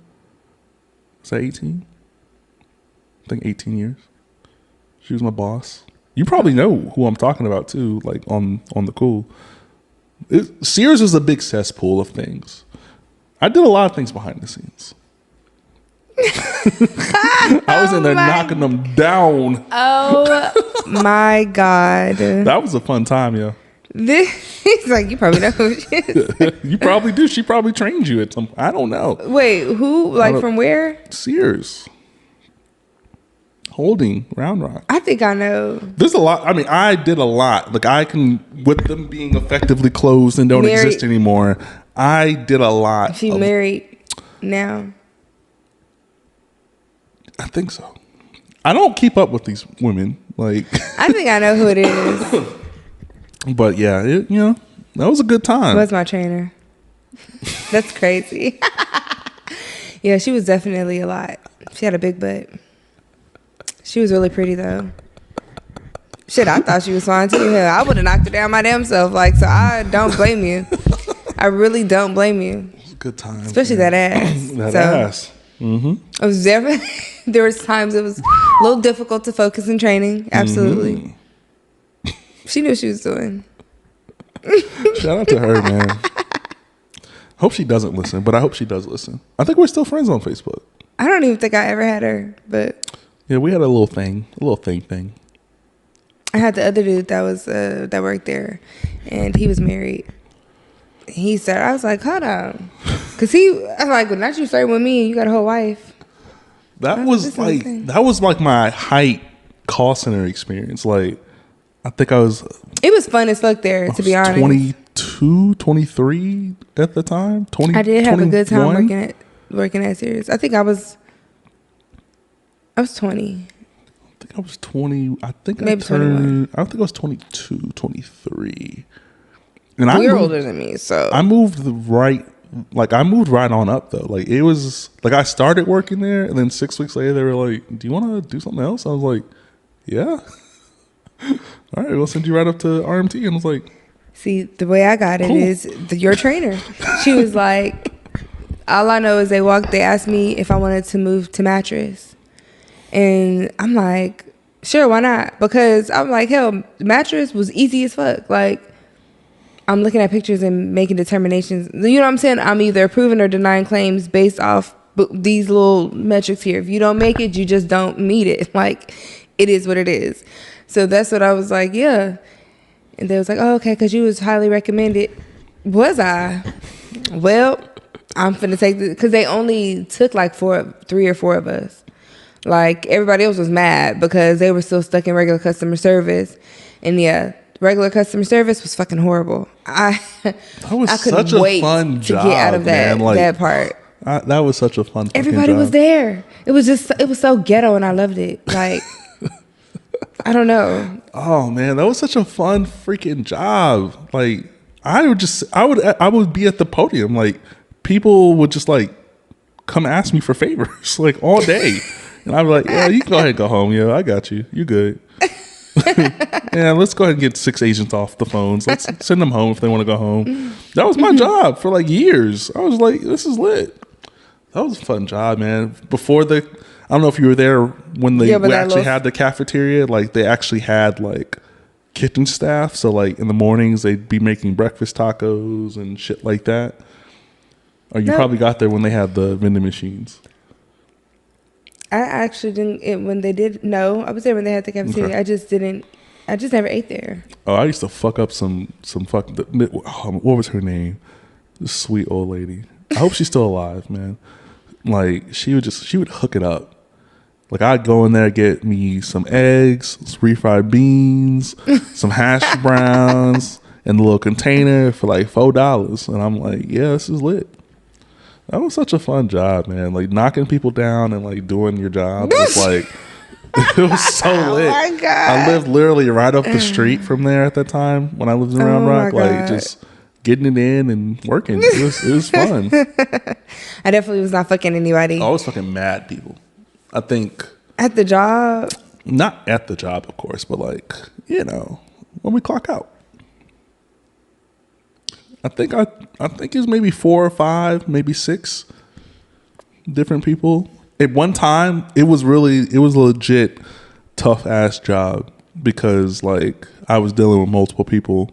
Is that 18? I think 18 years. She was my boss. You probably know who I'm talking about too, like on the cool. Sears is a big cesspool of things. I did a lot of things behind the scenes. I was in there knocking them down. Oh my God. That was a fun time, yeah. He's like, you probably know who she is. You probably do. She probably trained you at some. I don't know. Wait, who? Like from where? Sears. Holding Round Rock. I think I know. There's a lot. I mean, I did a lot. Like, I can, with them being effectively closed and don't Married. exist anymore, I did a lot. She married now. I think so. I don't keep up with these women. Like, I think I know who it is. but yeah, that was a good time. Was my trainer. That's crazy. Yeah, she was definitely a lot. She had a big butt. She was really pretty though. Shit, I thought she was fine too. Hell, I would have knocked her down my damn self. Like, so I don't blame you. I really don't blame you. It was a good time. Especially that ass. That So, ass. Mm-hmm. I was definitely, there was times it was a little difficult to focus in training. Absolutely. She knew what she was doing. Shout out to her, man. Hope she doesn't listen, but I hope she does listen. I think we're still friends on Facebook. I don't even think I ever had her, but Yeah, we had a little thing. I had the other dude that was that worked there, and he was married. He said, I was like, hold on, because I was like, well, not you started with me, and you got a whole wife. That This was is like insane. that was like my height call center experience. Like, I think I was It was fun as fuck there, to be honest. 22, 23 at the time. 20, I did have a good time 21. working at Sears. I think I was 20. I think I was 20. I think Maybe I turned. 21. I think I was 22, 23. And You're moved, older than me, so I moved right. Like, I moved right on up though. Like, it was like I started working there, and then 6 weeks later they were like, "Do you want to do something else?" I was like, "Yeah." All right, we'll send you right up to RMT. And I was like, see, the way I got it Cool. is your trainer. She was like, all I know is they asked me if I wanted to move to mattress. And I'm like, sure, why not? Because I'm like, hell, mattress was easy as fuck. Like, I'm looking at pictures and making determinations. You know what I'm saying? I'm either approving or denying claims based off these little metrics here. If you don't make it, you just don't meet it. Like, it is what it is. So that's what I was like, yeah. And they was like, oh, okay, because you was highly recommended. Was I? Well, I'm finna take this, because they only took like 3 or 4 of us. Like, everybody else was mad because they were still stuck in regular customer service. And yeah, regular customer service was fucking horrible. That was I couldn't such a wait fun to job, get out of that, man. Like, that part. that was such a fun. Everybody fucking was job. there. It was so ghetto, and I loved it. Like, I don't know. Oh man, that was such a fun freaking job. Like, I would be at the podium. Like, people would just like come ask me for favors like all day, and I'd be like, "Yeah, you can go ahead and go home. Yeah, I got you. You good." Yeah, let's go ahead and get 6 agents off the phones. Let's send them home if they want to go home. That was my job for like years. I was like, this is lit. That was a fun job, man. Before I don't know if you were there when we actually had the cafeteria. Like, they actually had like kitchen staff. So like in the mornings they'd be making breakfast tacos and shit like that. Or you probably got there when they had the vending machines. I actually didn't. When they did, no, I was there when they had the cafeteria. Okay. I just didn't. I just never ate there. Oh, I used to fuck up some fucking. What was her name? This sweet old lady. I hope she's still alive, man. Like, she would hook it up. Like I'd go in there, get me some eggs, some refried beans, some hash browns in the little container for like $4. And I'm like, yeah, this is lit. That was such a fun job, man. Like knocking people down and like doing your job was like, it was so lit. Oh my God. I lived literally right up the street from there at that time when I lived in Round Oh my Rock. Like God. just getting it in and working. It was fun. I definitely was not fucking anybody I was fucking mad people. I think at the job. not at the job, of course, but like, you know, when we clock out. I think it's maybe 4 or 5, maybe 6 different people. At one time, it was a legit tough ass job because like I was dealing with multiple people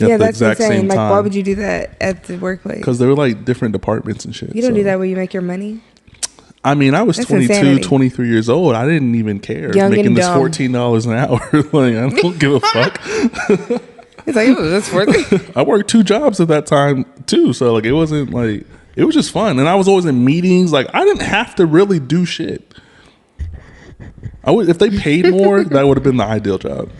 at Yeah, the that's exact insane. same Like, time. why would you do that at the workplace? Because they were like different departments and shit. You don't so. do that where you make your money. I mean, I was That's 22, insanity. 23 years old. I didn't even care. Young Making and this dumb. $14 an hour. Like, I don't give a fuck. It's like, oh, that's worth it. I worked 2 jobs at that time too. So like, it wasn't like, it was just fun. And I was always in meetings. Like I didn't have to really do shit. If they paid more, that would have been the ideal job.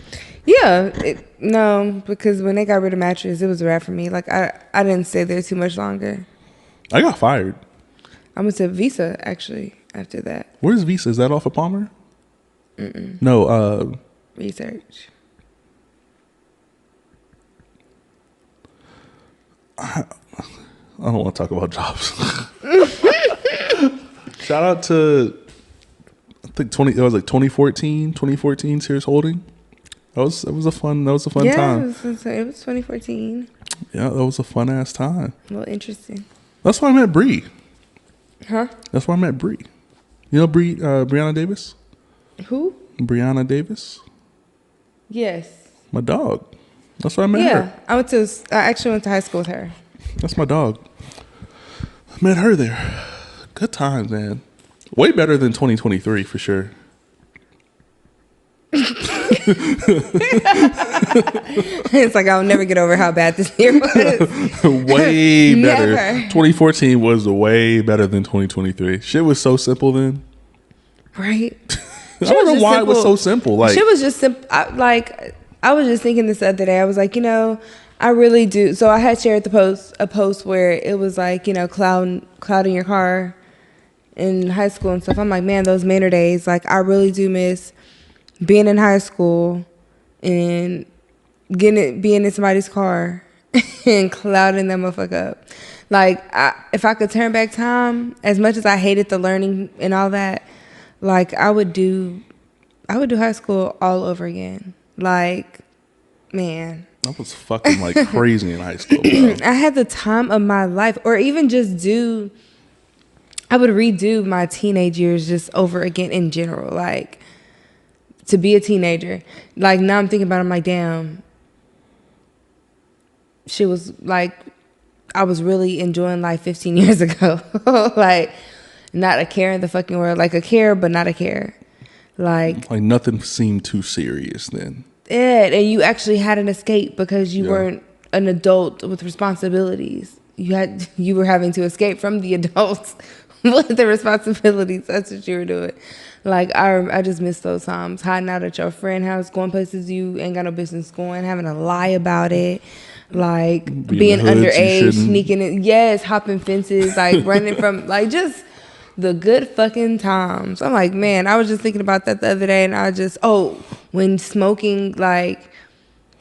Yeah, no, because when they got rid of mattress, it was a wrap for me. Like I didn't stay there too much longer. I got fired. I went to Visa actually after that. Where's Visa? Is that off of Palmer? No, Research. I don't want to talk about jobs. Shout out to, I think it was like 2014 Sears Holding. That was a fun Yeah, time. it was 2014. Yeah, that was a fun ass time. Well, interesting. That's why I met Bree. Huh? That's why I met Bree. You know Brianna Davis? Who? Brianna Davis? Yes. My dog. That's why I met Yeah, her. I actually went to high school with her. That's my dog. I met her there. Good times, man. Way better than 2023 for sure. It's like I'll never get over how bad this year was. Way better. Never. 2014 was way better than 2023. Shit was so simple then. Right? I don't know why it was so simple. Like shit was just simple. I was just thinking this the other day. I was like, I really do. So I had shared a post where it was like, clouding your car in high school and stuff. I'm like, man, those Manor days. Like, I really do miss being in high school and being in somebody's car and clouding that motherfucker up. Like, if I could turn back time, as much as I hated the learning and all that, like I would do high school all over again. Like, man, I was fucking like crazy in high school. Bro. I had the time of my life. Or even just I would redo my teenage years just over again in general. Like, to be a teenager. Like, now I'm thinking about it, I'm like, damn. She was like, I was really enjoying life 15 years ago. Like, not a care in the fucking world. Like, a care, but not a care. Like nothing seemed too serious then. And you actually had an escape because you weren't an adult with responsibilities. You were having to escape from the adults with the responsibilities. That's what you were doing. Like, I just miss those times. Hiding out at your friend's house, going places you ain't got no business going, having to lie about it. Like, being underage, sneaking in. Yes, hopping fences, like running from, like, just the good fucking times. I'm like, man, I was just thinking about that the other day, and I just, when smoking, like,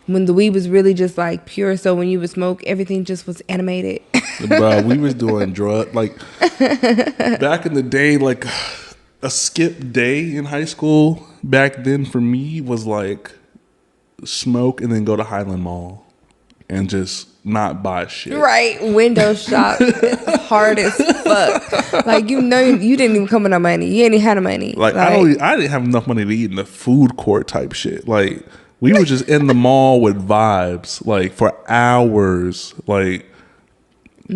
when the weed was really just like pure, so when you would smoke, everything just was animated. Bro, we was doing like back in the day, like a skip day in high school back then for me was like smoke and then go to Highland Mall and just not buy shit. Right, window shop, hard as fuck. Like, you didn't even come with no money. You ain't even had no money. Like I didn't have enough money to eat in the food court type shit. Like, we were just in the mall with vibes, like, for hours. Like,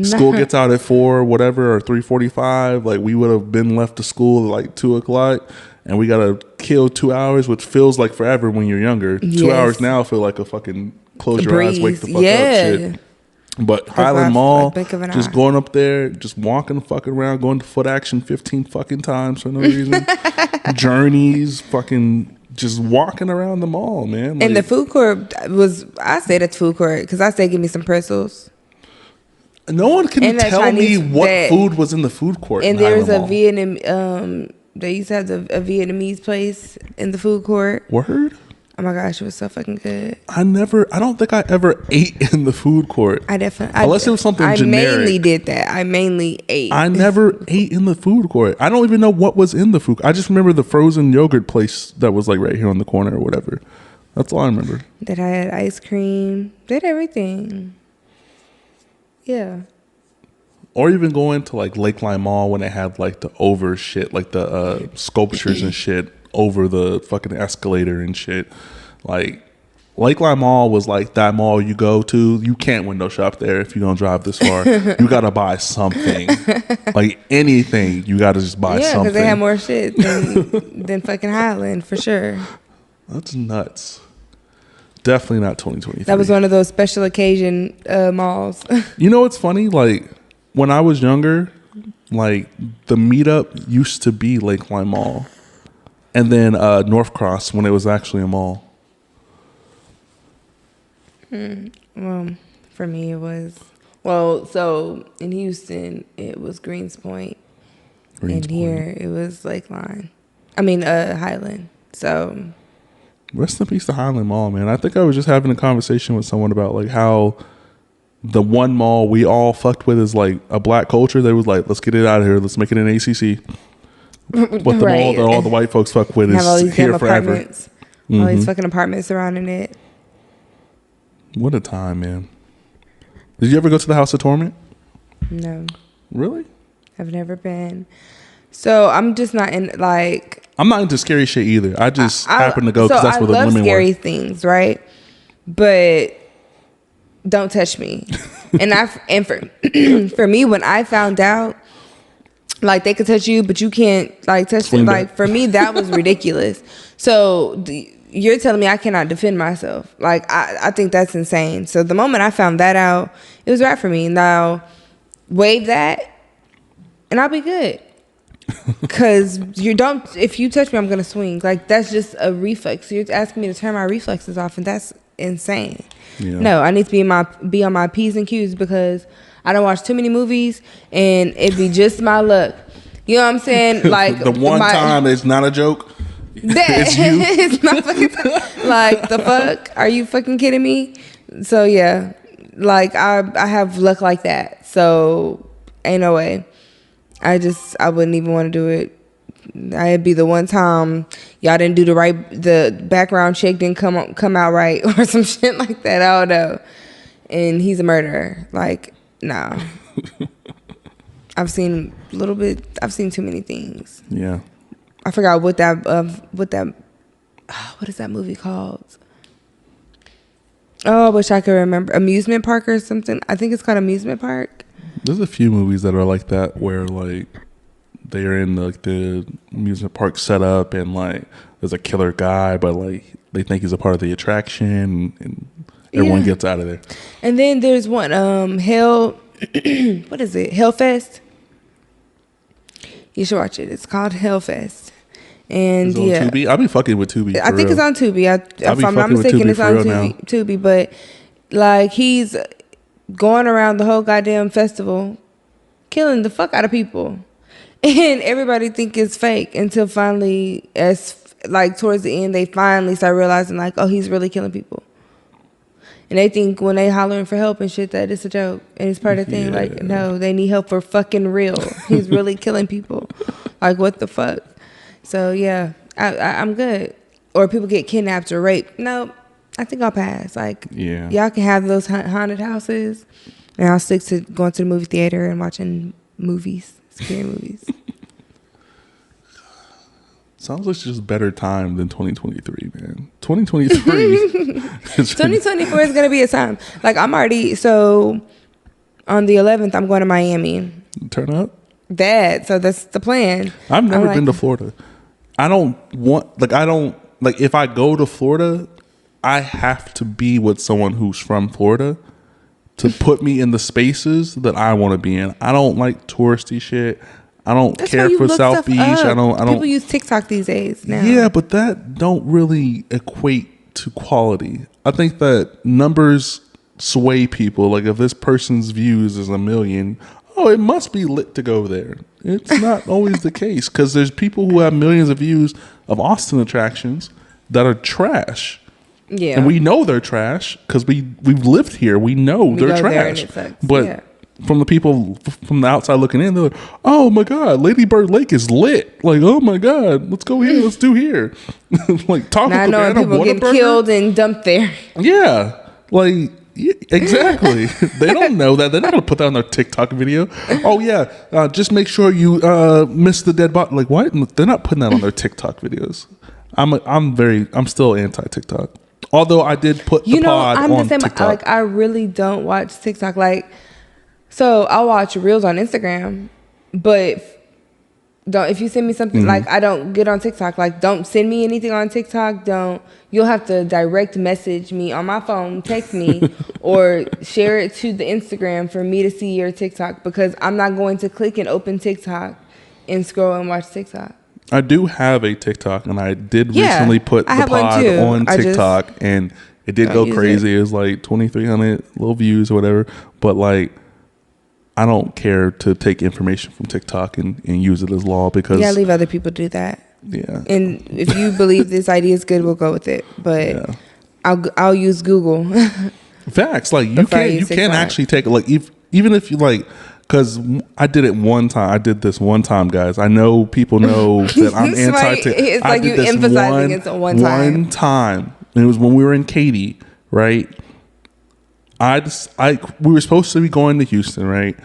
school gets out at 4, whatever, or 3:45. Like, we would have been left to school at like 2:00, and we gotta kill 2 hours, which feels like forever when you're younger. Yes. 2 hours now feel like a fucking close your eyes, wake the fuck up shit. But That's Highland not Mall, a blink of an just eye. going up there, just walking fucking around, going to Foot Action 15 fucking times for no reason. Journeys, fucking just walking around the mall, man. And the Like, food court I stayed at the food court because I said give me some pretzels. no one can And that tell me Chinese what that- food was in the food court. And in there's a Highland Mall. they used to have a Vietnamese place in the food court. Word? Oh my gosh, it was so fucking good. I don't think I ever ate in the food court. I definitely Unless it was something I generic. mainly did that. I mainly ate. I never ate in the food court. I don't even know what was in the food. I just remember the frozen yogurt place that was like right here on the corner or whatever. That's all I remember. That I had ice cream. Did everything. Yeah. Or even going to like Lakeline Mall when they had like the over shit, like the sculptures and shit over the fucking escalator and shit. Like Lakeline Mall was like that mall you go to. You can't window shop there if you're gonna drive this far. You gotta buy something, like anything. You gotta just buy Yeah, something. because they had more shit than fucking Highland for sure. That's nuts. Definitely not 2023. That was one of those special occasion malls. You know what's funny? Like when I was younger, like the meetup used to be Lakeline Mall, and then North Cross when it was actually a mall. Well, for me it was so in Houston it was Greens Point, and here it was Lakeline. I mean Highland. So Rest in peace to Highland Mall, man. I think I was just having a conversation with someone about like how the one mall we all fucked with is like a black culture. They was like, let's get it out of here. Let's make it an ACC. But the mall Right. that all the white folks fuck with have all is these damn here forever. apartments, all these fucking apartments surrounding it. What a time, man. Did you ever go to the House of Torment? No, Really? I've never been. So I'm just not in like. I'm not into scary shit either. I just happen to go because that's where the I love women scary were. things, right? But don't touch me. and for me, when I found out, like they could touch you, but you can't like touch them. Cleaned Like up. for me, that was ridiculous. So you're telling me I cannot defend myself? Like I think that's insane. So the moment I found that out, it was right for me. Now waive that, and I'll be good. Cause if you touch me, I'm gonna swing. Like that's just a reflex. You're asking me to turn my reflexes off, and that's insane. Yeah. No, I need to be on my P's and Q's because I don't watch too many movies, and it'd be just my luck. You know what I'm saying? Like the one time it's not a joke. that It's you. it's not fucking like the fuck. Are you fucking kidding me? So yeah, like I have luck like that. So ain't no way. I wouldn't even want to do it. I'd be the one time y'all didn't do the background check didn't come out right or some shit like that. I don't know. And he's a murderer. Like, nah. I've seen too many things. Yeah. I forgot what is that movie called? Oh, I wish I could remember. Amusement Park or something. I think it's called Amusement Park. There's a few movies that are like that where like they are in like the amusement park setup and like there's a killer guy, but like they think he's a part of the attraction and everyone gets out of there. And then there's one Hell what is it? Hellfest. You should watch it. It's called Hellfest. And Is it on Tubi? I'll be fucking with Tubi. I think it's on Tubi. If I'm not mistaken, it's on Tubi. But like he's going around the whole goddamn festival, killing the fuck out of people, and everybody think it's fake until finally, towards the end, they finally start realizing like, oh, he's really killing people. And they think when they hollering for help and shit that it's a joke and it's part of the thing. Yeah. Like, no, they need help for fucking real. He's really killing people. Like, what the fuck? So yeah, I'm good. Or people get kidnapped or raped. No, I think I'll pass. Like, Yeah. y'all can have those haunted houses, and I'll stick to going to the movie theater and watching movies, scary movies. Sounds like just better time than 2023, man. 2023. 2024 is gonna be a time. Like I'm already on the 11th. I'm going to Miami. Turn up. So that's the plan. I've never I'm been to Florida. If I go to Florida, I have to be with someone who's from Florida to put me in the spaces that I want to be in. I don't like touristy shit. I don't That's care why you for look South stuff Beach. up. I don't. People use TikTok these days now. Yeah, but that don't really equate to quality. I think that numbers sway people. Like if this person's views is 1 million, oh, it must be lit to go there. It's not always the case because there's people who have millions of views of Austin attractions that are trash. Yeah. And we know they're trash because we've lived here. We know they're go there and trash. it sucks. But Yeah. from the people from the outside looking in, they're like, "Oh my god, Lady Bird Lake is lit!" Like, "Oh my god, let's go here. Let's do here." Like Taco Now I know Cabana, people getting Whataburger. killed and dumped there. Yeah, like yeah, exactly. They don't know that. They're not gonna put that on their TikTok video. Oh yeah, just make sure you miss the dead body. Like what? They're not putting that on their TikTok videos. I'm still anti TikTok. Although I did put the pod I'm on the same. TikTok. Like I really don't watch TikTok. Like, so I'll watch reels on Instagram, but don't. If you send me something, like I don't get on TikTok. Like, don't send me anything on TikTok. Don't. You'll have to direct message me on my phone, text me, or share it to the Instagram for me to see your TikTok because I'm not going to click and open TikTok and scroll and watch TikTok. I do have a TikTok, and I did recently put I the have one pod too. on I just TikTok, and it did go use crazy. It was like 2,300 little views or whatever. But like, I don't care to take information from TikTok and use it as law because Yeah, leave other people do that. yeah. And if you believe this idea is good, we'll go with it. But Yeah. I'll use Google. Facts, like you Before I can use can TikTok. actually take like even if you like, because I did it one time. I did this one time, guys. I know people know that I'm It's anti. like- it's like you emphasizing it's a one time. One time, and it was when we were in Katy, right? We were supposed to be going to Houston, right?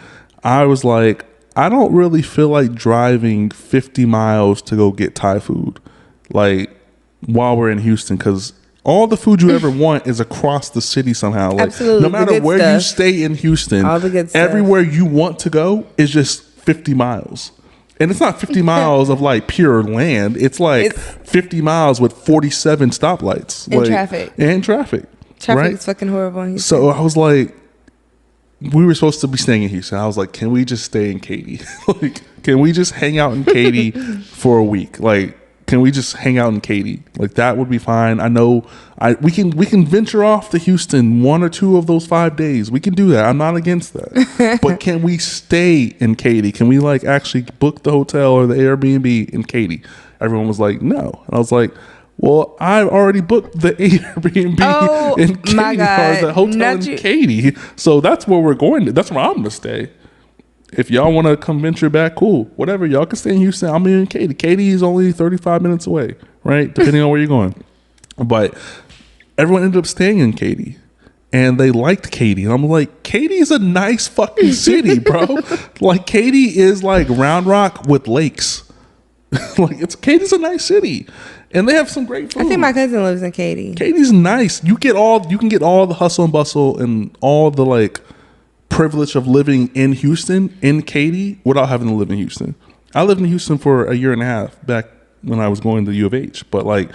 I was like, I don't really feel like driving 50 miles to go get Thai food, like while we're in Houston, because all the food you ever want is across the city somehow. Like, Absolutely, no the matter good where you stuff. stay in Houston, All the good stuff. everywhere you want to go is just 50 miles. And it's not 50 miles of like pure land. It's like It's- 50 miles with 47 stoplights. And like, traffic. And traffic. Traffic right? is fucking horrible in Houston. So I was like, we were supposed to be staying in Houston. I was like, can we just stay in Katy? Like, can we just hang out in Katy for a week? Like, can we just hang out in Katy? Like that would be fine. I know we can venture off to Houston 1 or 2 of those 5 days. We can do that. I'm not against that. But can we stay in Katy? Can we like actually book the hotel or the Airbnb in Katy? Everyone was like, no. And I was like, well, I already booked the Airbnb Oh, in Katy my God. or the hotel Not in you- Katy. So that's where we're going to. That's where I'm gonna stay. If y'all want to come venture back, cool. Whatever. Y'all can stay in Houston. I'm in Katy. Katy is only 35 minutes away, right? Depending on where you're going. But everyone ended up staying in Katy. And they liked Katy. And I'm like, Katy is a nice fucking city, bro. Like, Katy is like Round Rock with lakes. Like, Katy's a nice city. And they have some great food. I think my cousin lives in Katy. Katy's nice. You can get all the hustle and bustle and all the like privilege of living in Houston, in Katy, without having to live in Houston. I lived in Houston for a year and a half back when I was going to U of H, but like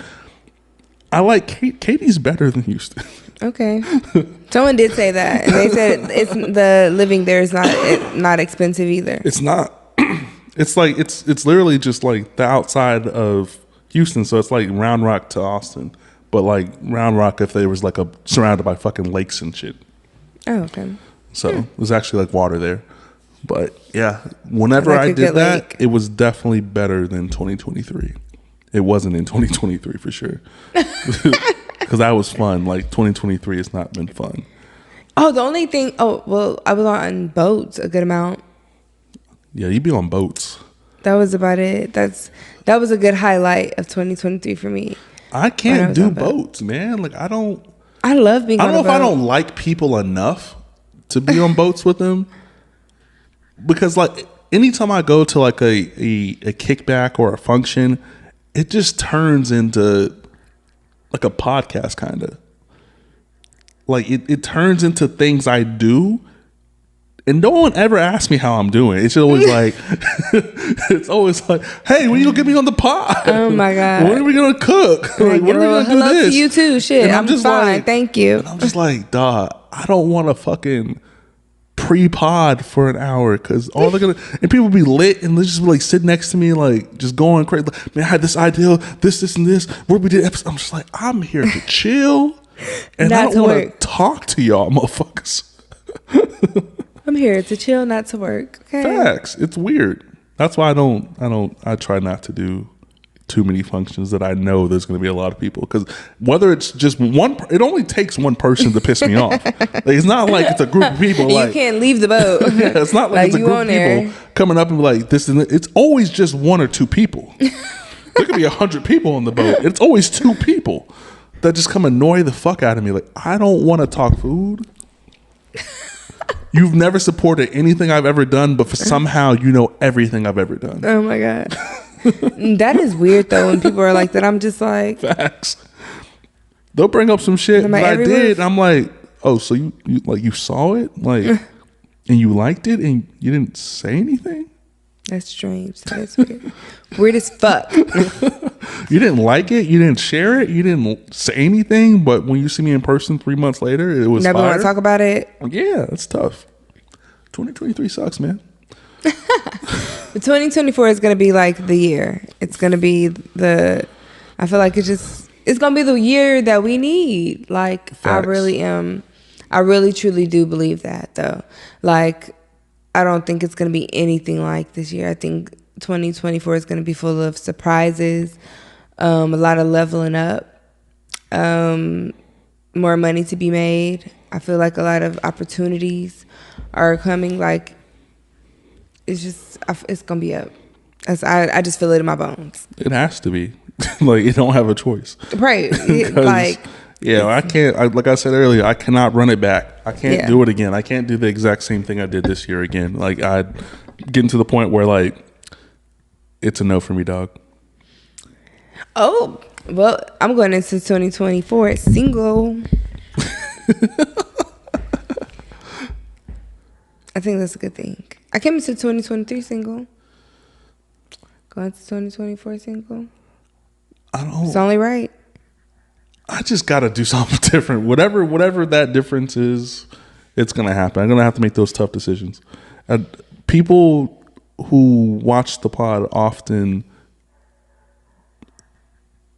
I like Katy's better than Houston. Okay. Someone did say that, and they said it's the living there is not expensive either. It's not. It's like it's literally just like the outside of Houston, so it's like Round Rock to Austin, but like Round Rock if there was like surrounded by fucking lakes and shit. Oh, okay. So there's actually like water there. But yeah, whenever Like I a did good that, lake. it was definitely better than 2023. It wasn't in 2023 for sure. Because that was fun. Like 2023 has not been fun. Oh, the only thing. Oh, well, I was on boats a good amount. Yeah, you'd be on boats. That was about it. That was a good highlight of 2023 for me. I When I can't was do on boat. boats, man. Like I don't I love being I on don't a know if I boat. don't like people enough to be on boats with them. Because like anytime I go to like a kickback or a function, it just turns into like a podcast kind of. Like it turns into things I do. And no one ever asks me how I'm doing. It's always like, it's always like, hey, when you gonna get me on the pod? Oh my God. When are we gonna cook? Like, Like, when are we gonna do hello this? to you too. Shit, And I'm just fine. like- Thank you. And I'm just like, dog, I don't want to fucking pre-pod for an hour because all they're gonna and people be lit and they just like sit next to me like just going crazy. Like, man, I had this idea, this and this. Where we did episode. I'm just like, I'm here to chill, and I don't want to talk to y'all, motherfuckers. I'm here to chill, not to work. Okay. Facts. It's weird. That's why I try not to do too many functions that I know there's going to be a lot of people, because whether it's just one, it only takes one person to piss me off. Like, it's not like it's a group of people. Like, you can't leave the boat. Yeah, it's not like it's a group of people coming up and be like this and it's always just one or two people. There could be 100 people on the boat. It's always two people that just come annoy the fuck out of me. Like, I don't want to talk food. You've never supported anything I've ever done, but for somehow you know everything I've ever done. Oh my God. That is weird though when people are like that. I'm just like, facts. They'll bring up some shit that I did and I'm like, oh, so you saw it? Like, and you liked it and you didn't say anything? That's strange. That's weird. Weird as fuck. You didn't like it, you didn't share it, you didn't say anything, but when you see me in person 3 months later, it was never want to talk about it. Yeah, it's tough. 2023 sucks, man. But 2024 is going to be like the year. It's going to be I feel like it's going to be the year that we need. Like, facts. I really truly do believe that though. Like, I don't think it's going to be anything like this year. I think 2024 is going to be full of surprises, a lot of leveling up, more money to be made. I feel like a lot of opportunities are coming. Like, it's going to be up. I just feel it in my bones. It has to be. Like, you don't have a choice. Right. Like, yeah, I can't, like I said earlier, I cannot run it back. I can't do it again. I can't do the exact same thing I did this year again. Like, I'd getting to the point where, like, it's a no for me, dog. Oh, well, I'm going into 2024 single. I think that's a good thing. I came into 2023 single. Going to 2024 single. It's only right. I just got to do something different. Whatever that difference is, it's going to happen. I'm going to have to make those tough decisions. People who watch the pod often,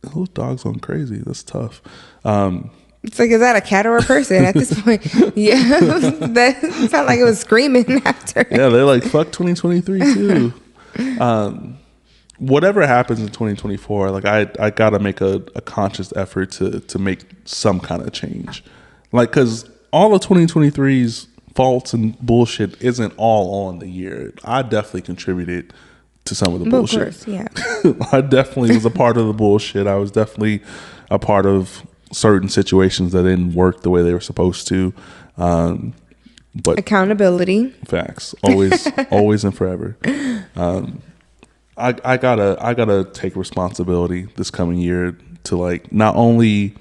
those dogs going crazy. That's tough. It's like, is that a cat or a person at this point? Yeah, that sounded like it was screaming after. Yeah, they're like, fuck 2023 too. Whatever happens in 2024, like I gotta make a conscious effort to make some kind of change. Like, because all of 2023's faults and bullshit isn't all on the year. I definitely contributed to some of the bullshit. Of course, yeah. I definitely was a part of the bullshit. I was definitely a part of certain situations that didn't work the way they were supposed to. But accountability. Facts. Always and forever. I gotta take responsibility this coming year to, like, not only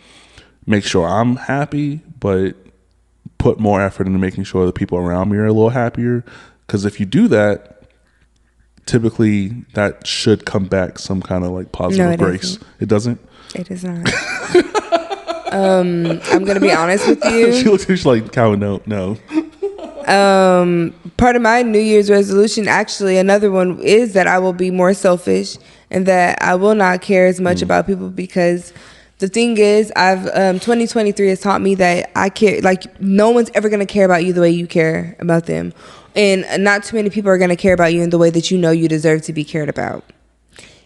make sure I'm happy, but put more effort into making sure the people around me are a little happier. Because if you do that, typically that should come back some kind of like positive grace. It doesn't? It does not. I'm gonna be honest with you. She looks she's like, Calvin, no. Part of my New Year's resolution, actually, another one, is that I will be more selfish and that I will not care as much about people, because the thing is, 2023 has taught me that I care, like, no one's ever going to care about you the way you care about them. And not too many people are going to care about you in the way that you know you deserve to be cared about.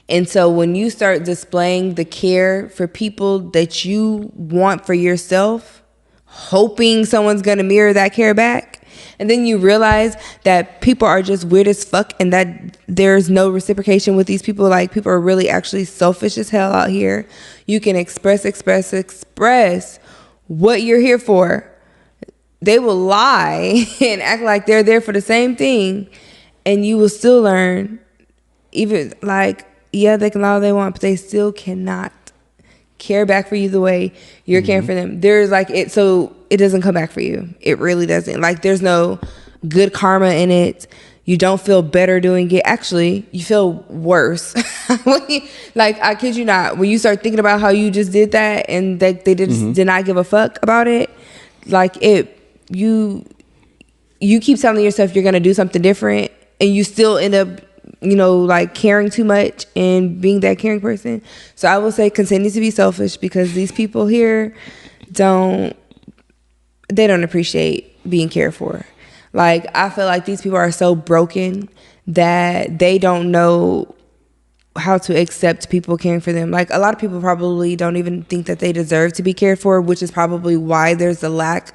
And so when you start displaying the care for people that you want for yourself, hoping someone's going to mirror that care back, and then you realize that people are just weird as fuck and that there's no reciprocation with these people. Like, people are really actually selfish as hell out here. You can express what you're here for. They will lie and act like they're there for the same thing, and you will still learn, even, like, yeah, they can lie all they want, but they still cannot care back for you the way you're caring for them. There's like it, so it doesn't come back for you. It really doesn't. Like, there's no good karma in it. You don't feel better doing it. Actually, you feel worse. Like, I kid you not, when you start thinking about how you just did that and they did not give a fuck about it, like, you keep telling yourself you're going to do something different and you still end up, like caring too much and being that caring person. So I will say continue to be selfish, because these people here don't appreciate being cared for. Like, I feel like these people are so broken that they don't know how to accept people caring for them. Like, a lot of people probably don't even think that they deserve to be cared for, which is probably why there's a lack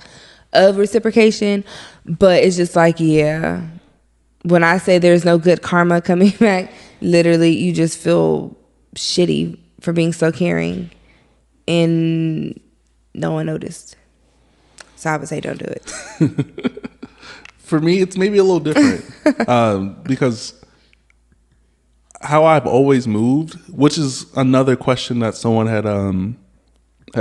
of reciprocation. But it's just like, yeah, when I say there's no good karma coming back, literally you just feel shitty for being so caring and no one noticed. So I would say don't do it. For me, it's maybe a little different because how I've always moved, which is another question that someone had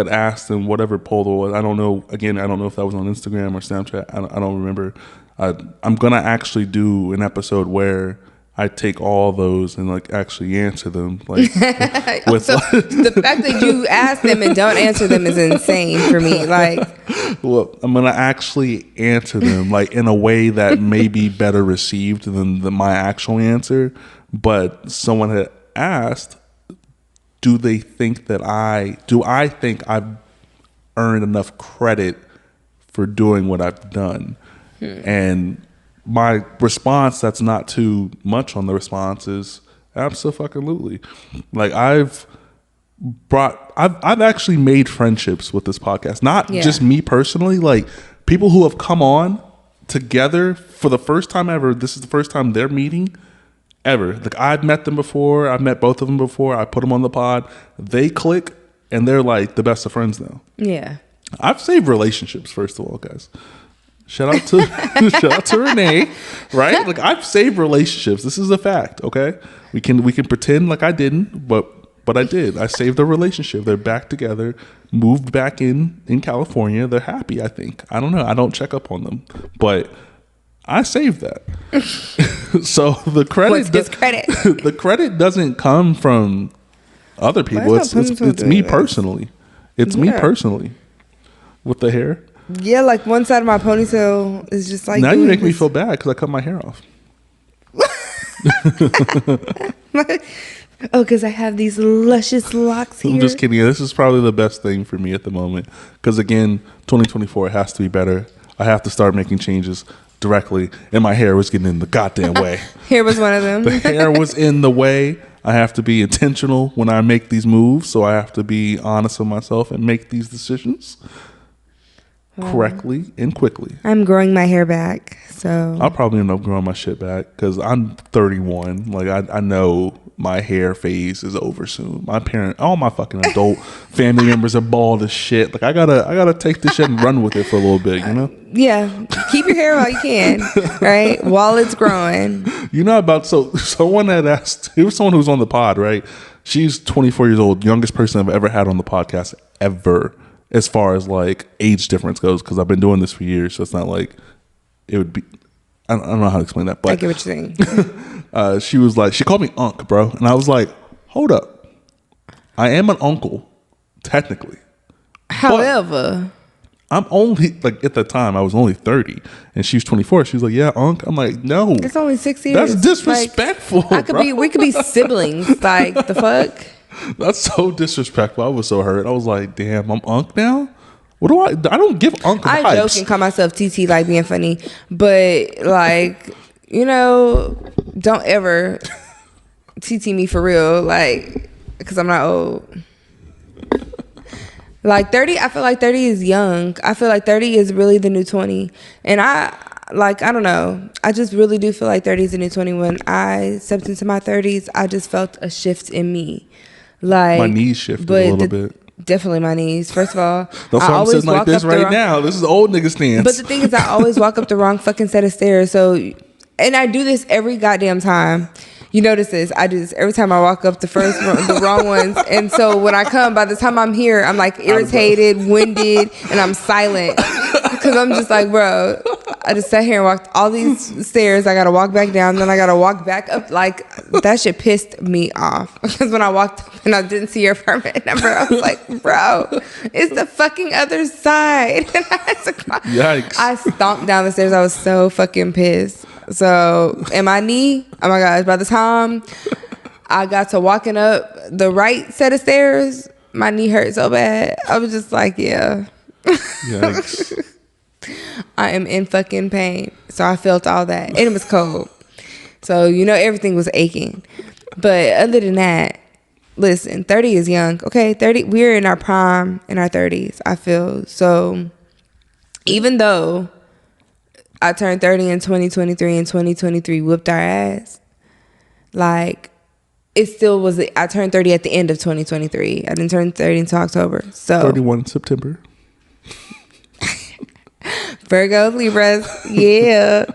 asked in whatever poll there was. I don't know. Again, I don't know if that was on Instagram or Snapchat. I don't remember. I'm gonna actually do an episode where I take all those and like actually answer them. Like, with so the fact that you ask them and don't answer them is insane for me. Like, well, I'm gonna actually answer them like in a way that may be better received than my actual answer. But someone had asked, do I think I've earned enough credit for doing what I've done? And my response, that's not too much on the response, is absolutely. Like, I've actually made friendships with this podcast. Not just me personally, like people who have come on together for the first time ever. This is the first time they're meeting ever. Like, I've met them before. I've met both of them before. I put them on the pod. They click and they're like the best of friends now. Yeah. I've saved relationships, first of all, guys. Shout out to Renee, right? Like, I've saved relationships. This is a fact, okay? We can pretend like I didn't, but I did. I saved a relationship. They're back together, moved back in California. They're happy, I think. I don't know. I don't check up on them, but I saved that. So the credit, the credit doesn't come from other people. It's me personally. It's me personally with the hair. Yeah, like one side of my ponytail is just like. Now you make me feel bad because I cut my hair off. Oh, because I have these luscious locks here. I'm just kidding. This is probably the best thing for me at the moment. Because again, 2024 has to be better. I have to start making changes directly. And my hair was getting in the goddamn way. Hair was one of them. The hair was in the way. I have to be intentional when I make these moves. So I have to be honest with myself and make these decisions correctly and quickly. I'm growing my hair back, so I'll probably end up growing my shit back because I'm 31. Like, I know my hair phase is over soon. All my fucking adult family members are bald as shit. Like, I gotta take this shit and run with it for a little bit, you know? Yeah, keep your hair while you can, right? While it's growing. You know someone had asked. It was someone who was on the pod, right? She's 24 years old, youngest person I've ever had on the podcast ever. As far as like age difference goes, because I've been doing this for years, so it's not like it would be. I don't know how to explain that, but I get what you're saying. she was like, she called me Unc, bro, and I was like, hold up, I am an uncle, technically. However, I'm only like at the time I was only 30, and she was 24. She was like, yeah, Unc. I'm like, no, it's only 6 years. That's disrespectful. Like, we could be siblings. Like, the fuck. That's so disrespectful. I was so hurt. I was like, damn, I'm Unc now? What do I don't give Unc vibes. I joke and call myself TT, like being funny. But, like, don't ever TT me for real. Like, because I'm not old. Like, 30, I feel like 30 is young. I feel like 30 is really the new 20. And I don't know. I just really do feel like 30 is the new 20. When I stepped into my 30s, I just felt a shift in me. Like, my knees shifted a little bit. Definitely my knees. First of all, that's why I'm sitting like this right now. This is the old nigga stance. But the thing is, I always walk up the wrong fucking set of stairs. So, and I do this every goddamn time. You notice this? I do this every time I walk up the wrong ones. And so when I come, by the time I'm here, I'm like irritated, winded, and I'm silent because I'm just like, bro, I just sat here and walked all these stairs. I got to walk back down. Then I got to walk back up. Like, that shit pissed me off. Because when I walked up and I didn't see your apartment number, I was like, bro, it's the fucking other side. And I had to cry. Yikes. I stomped down the stairs. I was so fucking pissed. So, and my knee, oh my gosh, by the time I got to walking up the right set of stairs, my knee hurt so bad. I was just like, yeah. Yikes. I am in fucking pain. So I felt all that. And it was cold. So, everything was aching. But other than that, listen, 30 is young. Okay, 30, we're in our prime in our 30s, I feel. So even though I turned 30 in 2023 and 2023 whooped our ass, like, it still was, I turned 30 at the end of 2023. I didn't turn 30 until October. So 31 September. Virgo, Libras, yeah.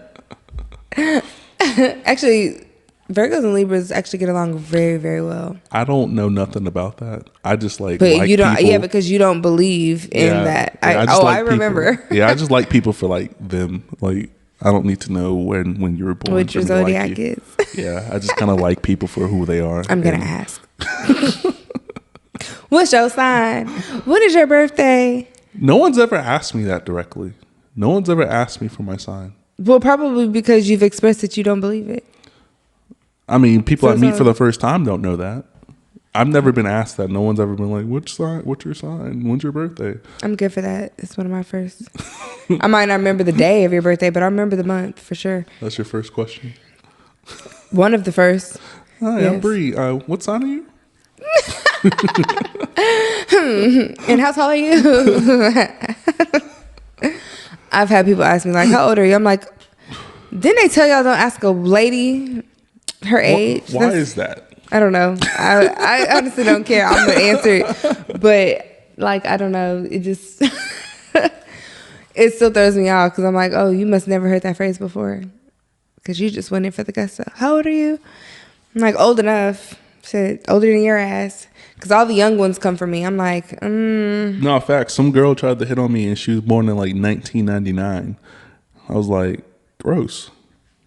Actually, Virgos and Libras actually get along very, very well. I don't know nothing about that. I just But like you don't, people. yeah, because you don't believe in that. I remember. People. Yeah, I just like people for like them. Like, I don't need to know when you were born. What your zodiac is. Yeah, I just kind of like people for who they are. I'm gonna ask. What's your sign? When is your birthday? No one's ever asked me that directly. No one's ever asked me for my sign. Well, probably because you've expressed that you don't believe it. I mean, people I meet for the first time don't know that. I've never been asked that. No one's ever been like, "Which sign? What's your sign? When's your birthday?" I'm good for that. It's one of my first. I might not remember the day of your birthday, but I remember the month for sure. That's your first question. One of the first. Hi, Yes. I'm Bree. What sign are you? And how tall are you? I've had people ask me, like, how old are you? I'm like, didn't they tell y'all don't ask a lady her age? Why is that? I don't know. I honestly don't care. I'm going to answer it. But, like, I don't know. It just, it still throws me off because I'm like, oh, you must never heard that phrase before because you just went in for the gusto. How old are you? I'm like, old enough. Shit, older than your ass. Because all the young ones come from me. I'm like, No, in fact, some girl tried to hit on me and she was born in like 1999. I was like, gross.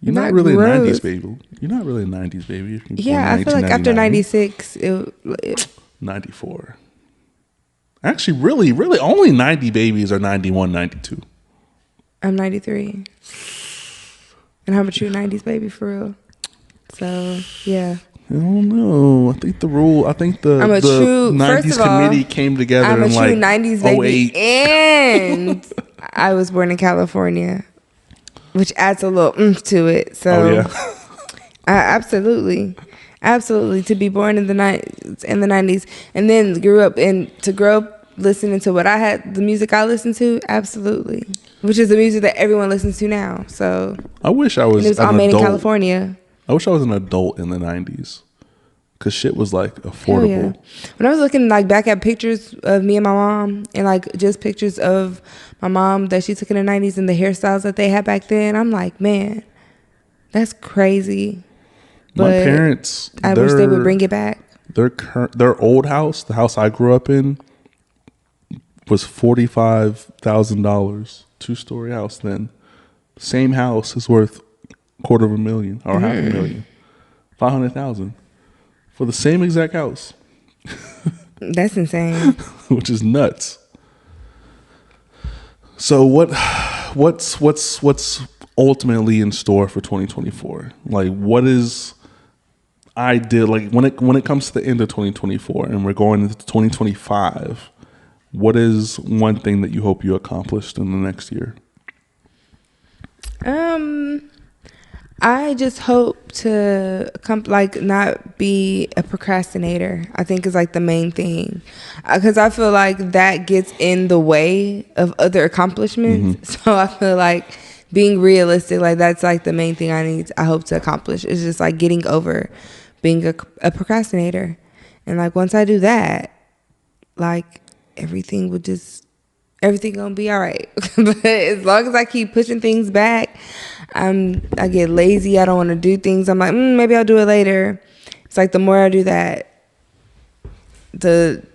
You're not really gross. a 90s baby. You're not really a 90s baby. If you're yeah, born I feel like after 96, 94. Actually, really, only 90 babies are 91, 92. I'm 93. And how about you, 90s baby, for real? So, yeah. I don't know. I think the 90s committee came together I'm a in true like 90s baby. 08. And I was born in California, which adds a little oomph to it. So, Oh, yeah. Absolutely. To be born in the 90s and then grow up listening to what I had, the music I listened to, absolutely. Which is the music that everyone listens to now. So I wish I was it was all made in California. I wish I was an adult in the 90s because shit was like affordable. Yeah. When I was looking like back at pictures of me and my mom and like just pictures of my mom that she took in the 90s and the hairstyles that they had back then, I'm like, man, that's crazy. My parents, I wish they would bring it back. Their old house, the house I grew up in, was $45,000, 2-story house. Then same house is worth $250,000 or $500,000, 500,000 for the same exact house. That's insane. Which is nuts. So what's ultimately in store for 2024? Like, what is ideal? Like when it comes to the end of 2024 and we're going into 2025, what is one thing that you hope you accomplished in the next year? I just hope to not be a procrastinator. I think is like the main thing, because I feel like that gets in the way of other accomplishments. Mm-hmm. So I feel like being realistic, like that's like the main thing I hope to accomplish is just like getting over being a procrastinator, and like once I do that, like everything gonna be all right. But as long as I keep pushing things back, I get lazy. I don't want to do things. I'm like, maybe I'll do it later. It's like the more I do that, the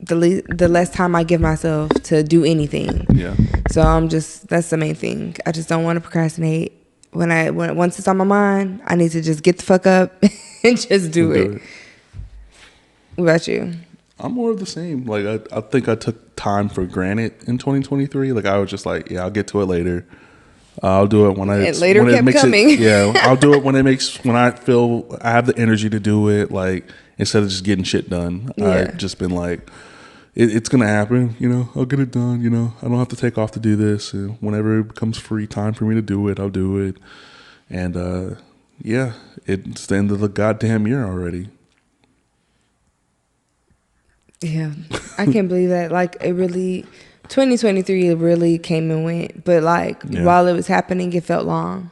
the less time I give myself to do anything. Yeah. So that's the main thing. I just don't want to procrastinate. Once it's on my mind, I need to just get the fuck up and just do it. What about you? I'm more of the same. Like I think I took time for granted in 2023. Like I was just like, yeah, I'll get to it later. I'll do it when it makes coming. Yeah, I'll do it when I feel I have the energy to do it. Like instead of just getting shit done, I've just been like, it's gonna happen. I'll get it done. I don't have to take off to do this. Whenever it becomes free time for me to do it, I'll do it. And yeah, it's the end of the goddamn year already. Yeah, I can't believe that. Like, 2023 really came and went. But, while it was happening, it felt long.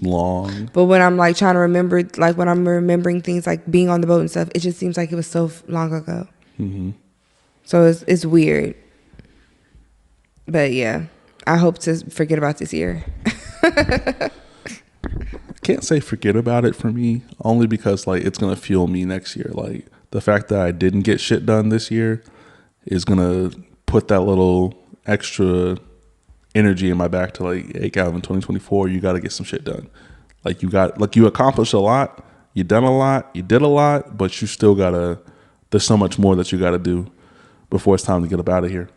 But when I'm, trying to remember, when I'm remembering things, being on the boat and stuff, it just seems like it was so long ago. Mm-hmm. So it's weird. But, yeah, I hope to forget about this year. I can't say forget about it for me, only because, it's going to fuel me next year. The fact that I didn't get shit done this year is going to put that little extra energy in my back to hey, Calvin, 2024, you got to get some shit done. You accomplished a lot, you done a lot, you did a lot, but you still there's so much more that you got to do before it's time to get up out of here.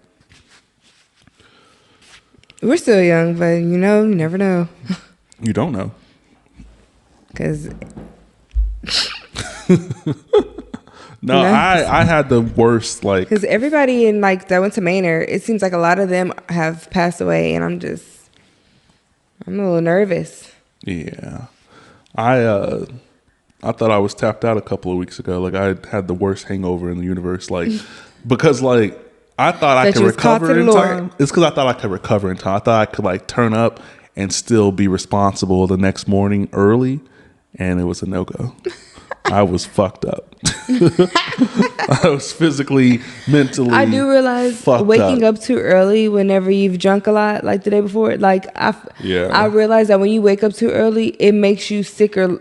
We're still young, but you never know. You don't know. Because... No, I had the worst, because everybody in that went to Manor, it seems like a lot of them have passed away, and I'm a little nervous. Yeah, I thought I was tapped out a couple of weeks ago. I had the worst hangover in the universe, because I thought I could recover in time. It's because I thought I could recover in time. I thought I could turn up and still be responsible the next morning early, and it was a no-go. I was fucked up. I was physically, mentally. I do realize waking up too early whenever you've drunk a lot, the day before. I realize that when you wake up too early, it makes you sicker,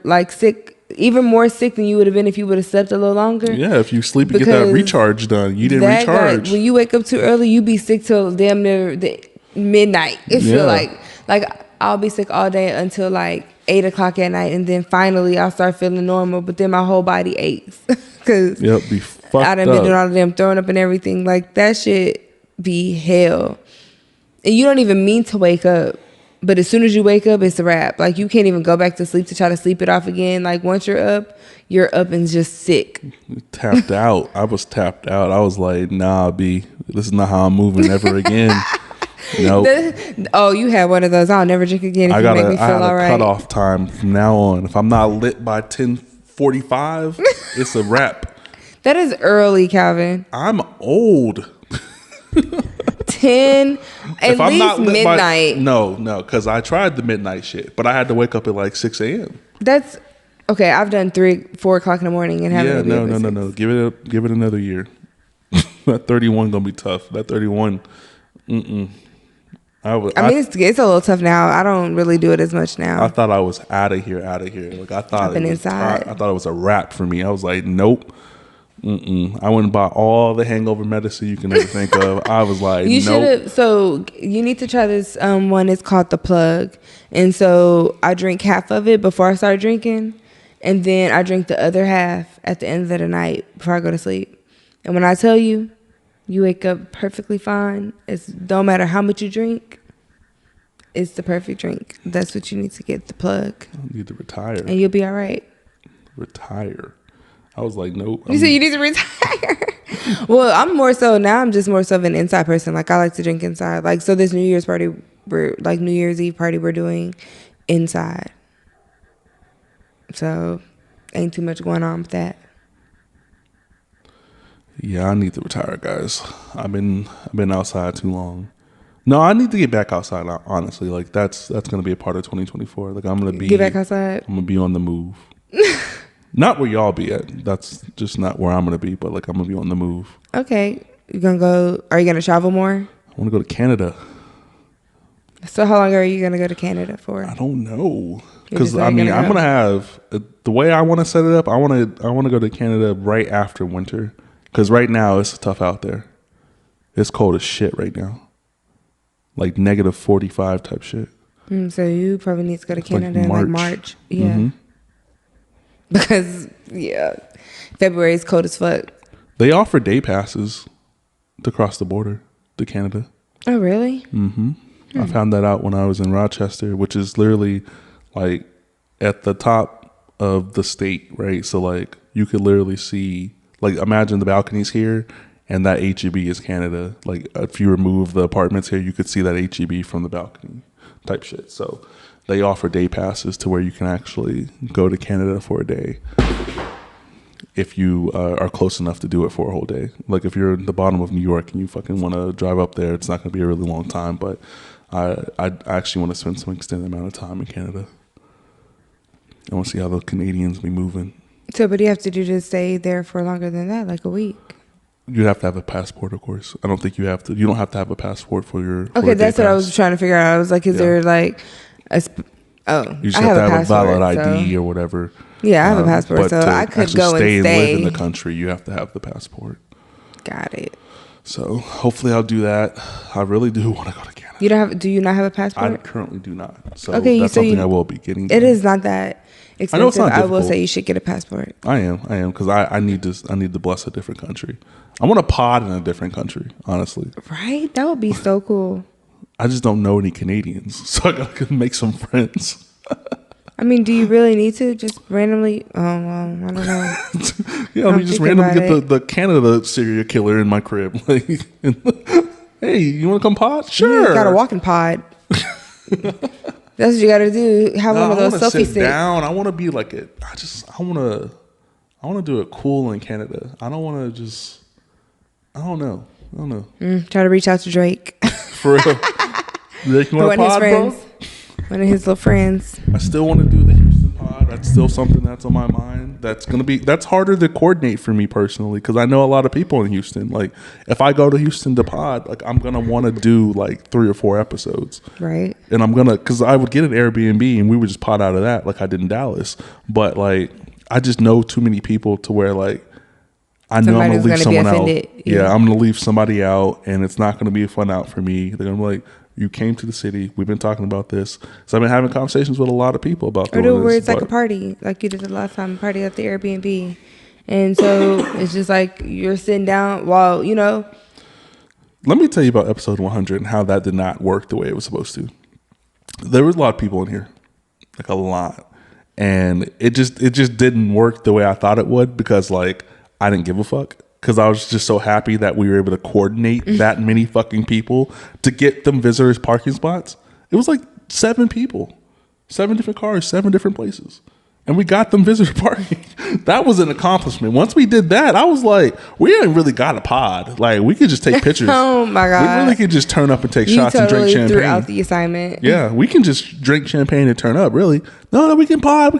even more sick than you would have been if you would have slept a little longer. Yeah, if you sleep and get that recharge done, you didn't recharge. When you wake up too early, you be sick till damn near midnight. It feel like I'll be sick all day until 8 o'clock at night, and then finally I'll start feeling normal, but then my whole body aches because be fucked I done been doing all of them throwing up and everything. That shit be hell. And you don't even mean to wake up, but as soon as you wake up, it's a wrap. You can't even go back to sleep to try to sleep it off again. Once you're up and just sick. Tapped out. I was tapped out. I was like, nah, B, this is not how I'm moving ever again. Nope. You had one of those. I'll never drink again if you make me feel all right. I got a cutoff time from now on. If I'm not lit by 10:45, it's a wrap. That is early, Calvin. I'm old. 10, at least midnight. No, because I tried the midnight shit, but I had to wake up at 6 a.m. That's okay. I've done 3-4 o'clock in the morning and haven't. Yeah, no. Give it another year. That 31 gonna be tough. That 31. I mean, it's a little tough now. I don't really do it as much now. I thought I was out of here. I thought inside. I thought it was a wrap for me. I was like, nope. I went and bought all the hangover medicine you can ever think of. I was like, nope. So you need to try this one. It's called The Plug. And so I drink half of it before I start drinking. And then I drink the other half at the end of the night before I go to sleep. And when I tell you, you wake up perfectly fine. It don't matter how much you drink. It's the perfect drink. That's what you need to get, The Plug. I need to retire. And you'll be all right. Retire. I was like, nope. You said you need to retire? Well, I'm more so of an inside person. I like to drink inside. So this New Year's party, New Year's Eve party we're doing inside. So ain't too much going on with that. Yeah, I need to retire, guys. I've been outside too long. No, I need to get back outside. Honestly, that's gonna be a part of 2024. I'm gonna get back outside. I'm gonna be on the move. Not where y'all be at. That's just not where I'm gonna be. But I'm gonna be on the move. Okay, you gonna go? Are you gonna travel more? I want to go to Canada. So how long are you gonna go to Canada for? I don't know. Because I'm gonna have the way I want to set it up. I want to go to Canada right after winter. Because right now it's tough out there. It's cold as shit right now. Like negative 45 type shit. So you probably need to go to Canada in like March. Yeah. Mm-hmm. Because, February is cold as fuck. They offer day passes to cross the border to Canada. Oh, really? Mm-hmm. I found that out when I was in Rochester, which is literally like at the top of the state, right? So like you could literally see, like imagine the balconies here and that HEB is Canada. Like if you remove the apartments here, you could see that HEB from the balcony type shit. So they offer day passes to where you can actually go to Canada for a day if you are close enough to do it for a whole day. Like if you're in the bottom of New York and you fucking want to drive up there, it's not going to be a really long time, but I actually want to spend some extended amount of time in Canada. I want to see how the Canadians be moving. So what do you have to do to stay there for longer than that, like a week? You'd have to have a passport, of course. I don't think you have to. You don't have to have a passport for your. Okay, that's what I was trying to figure out. I was like, is there like a? You just have to have a valid ID or whatever. Yeah, I have a passport, so I could go and stay. Live in the country, you have to have the passport. Got it. So hopefully I'll do that. I really do want to go to Canada. You don't have? Do you not have a passport? I currently do not. So okay, that's something I will be getting. It is not that expensive. I know it's not difficult. I will say you should get a passport. I am because I need to bless a different country. I want a pod in a different country, honestly. Right? That would be so cool. I just don't know any Canadians, so I gotta make some friends. I mean, do you really need to just randomly? I don't know. Yeah, let me just randomly get the Canada serial killer in my crib. Like, hey, you want to come pod? Sure. You got a walking pod. That's what you got to do. Have one of those selfie sticks. Down. I want to be like it. I want to do it cool in Canada. I don't want to just. I don't know. Try to reach out to Drake. For real. Drake, you want a pod, bro? One of his little friends. I still want to do the Houston pod. That's still something that's on my mind. That's harder to coordinate for me personally because I know a lot of people in Houston. Like if I go to Houston to pod, like I'm gonna want to do like 3 or 4 episodes, right? And I'm gonna because I would get an Airbnb and we would just pod out of that like I did in Dallas. But like I just know too many people to where like I know I'm gonna leave someone out. Yeah, I'm gonna leave somebody out, and it's not gonna be a fun out for me. They're gonna be like, you came to the city. We've been talking about this. So I've been having conversations with a lot of people about this. Or where it's like a party, like you did the last time, party at the Airbnb. And so it's just like you're sitting down while, Let me tell you about episode 100 and how that did not work the way it was supposed to. There was a lot of people in here, like a lot. And it just didn't work the way I thought it would because like I didn't give a fuck. Because I was just so happy that we were able to coordinate that many fucking people to get them visitors parking spots. It was like 7 people, 7 different cars, 7 different places. And we got them visitor parking. That was an accomplishment. Once we did that, I was like, we ain't really got a pod. Like, we could just take pictures. Oh, my God. We really could just turn up and take shots and drink champagne. Threw out the assignment. Yeah, we can just drink champagne and turn up, really. No, we can pod.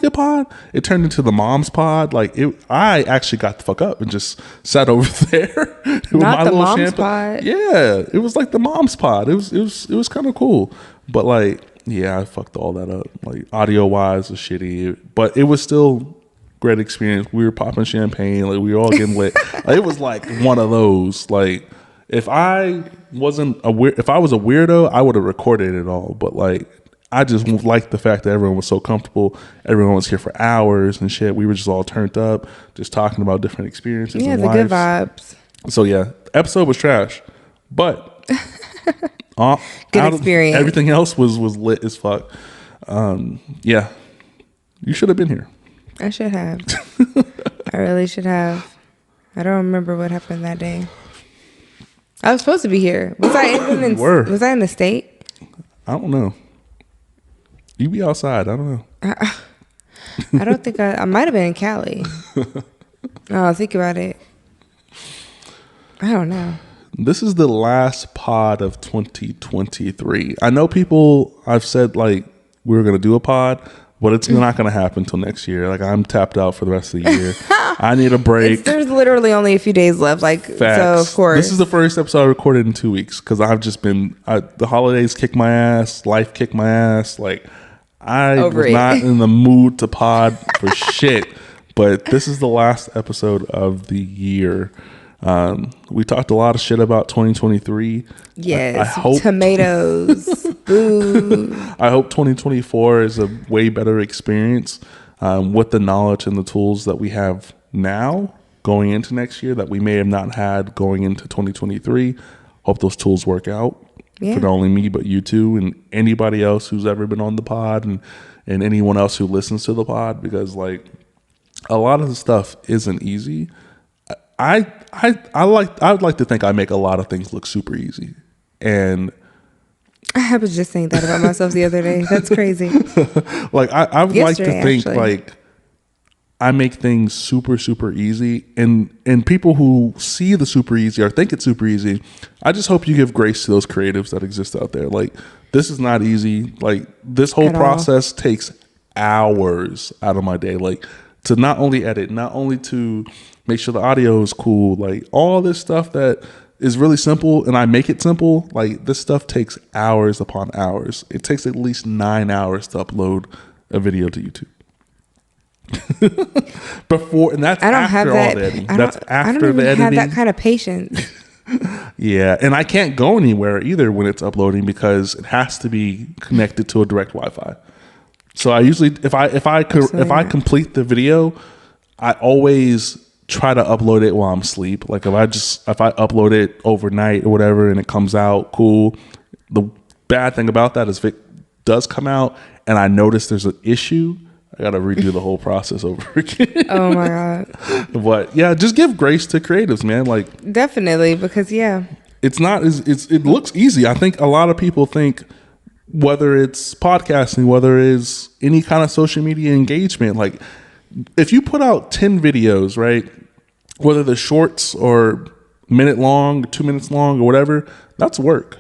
It turned into the mom's pod. Like, I actually got the fuck up and just sat over there. With Not my the little mom's champagne. pod. Yeah, it was like the mom's pod. It was kind of cool. But, like, yeah, I fucked all that up. Like, audio-wise was shitty. But it was still great experience. We were popping champagne. Like, we were all getting lit. Like, it was like one of those. Like, if I was a weirdo, I would have recorded it all. But, like, I just liked the fact that everyone was so comfortable. Everyone was here for hours and shit. We were just all turned up, just talking about different experiences. Yeah, in the life. good vibes. So, yeah, episode was trash. But good experience. Everything else was lit as fuck. Yeah, you should have been here. I should have. I really should have. I don't remember what happened that day. I was supposed to be here. Was I in the state? I don't know. You be outside. I don't know. I don't think I might have been in Cali. Oh, think about it. I don't know. This is the last pod of 2023. I know I've said like we were going to do a pod, but it's not going to happen until next year. Like I'm tapped out for the rest of the year. I need a break. There's literally only a few days left. Like, facts. So of course. This is the first episode I recorded in 2 weeks because I've just been, the holidays kicked my ass. Life kicked my ass. Like I was not in the mood to pod for shit. But this is the last episode of the year. We talked a lot of shit about 2023. Yes, I hope tomatoes, food. I hope 2024 is a way better experience with the knowledge and the tools that we have now going into next year that we may have not had going into 2023. Hope those tools work out Yeah. for not only me, but you too, and anybody else who's ever been on the pod and anyone else who listens to the pod, because like a lot of the stuff isn't easy. I'd like to think I make a lot of things look super easy. And I was just saying that about myself the other day. That's crazy. like I would like to Yesterday, think actually. like I make things super, super easy, and people who see the super easy or think it's super easy, I just hope you give grace to those creatives that exist out there. Like, this is not easy. Like, this whole At all. process takes hours out of my day. Like, to not only edit, not only to make sure the audio is cool, like all this stuff that is really simple, and I make it simple. Like, this stuff takes hours upon hours. It takes at least 9 hours to upload a video to YouTube. Before, and that's I don't after have all that. the editing. I That's don't after even the editing. have that kind of patience. Yeah, and I can't go anywhere either when it's uploading because it has to be connected to a direct Wi-Fi. So I usually, if I not. complete the video, I always try to upload it while I'm asleep. Like if I upload it overnight or whatever, and it comes out cool. The bad thing about that is if it does come out and I notice there's an issue, I got to redo the whole process over again. Oh my God. But yeah, just give grace to creatives, man. Like, Definitely, because yeah. it's not as it looks easy. I think a lot of people think whether it's podcasting, whether it's any kind of social media engagement, like if you put out 10 videos, right, whether they're shorts or minute long, 2 minutes long or whatever, that's work.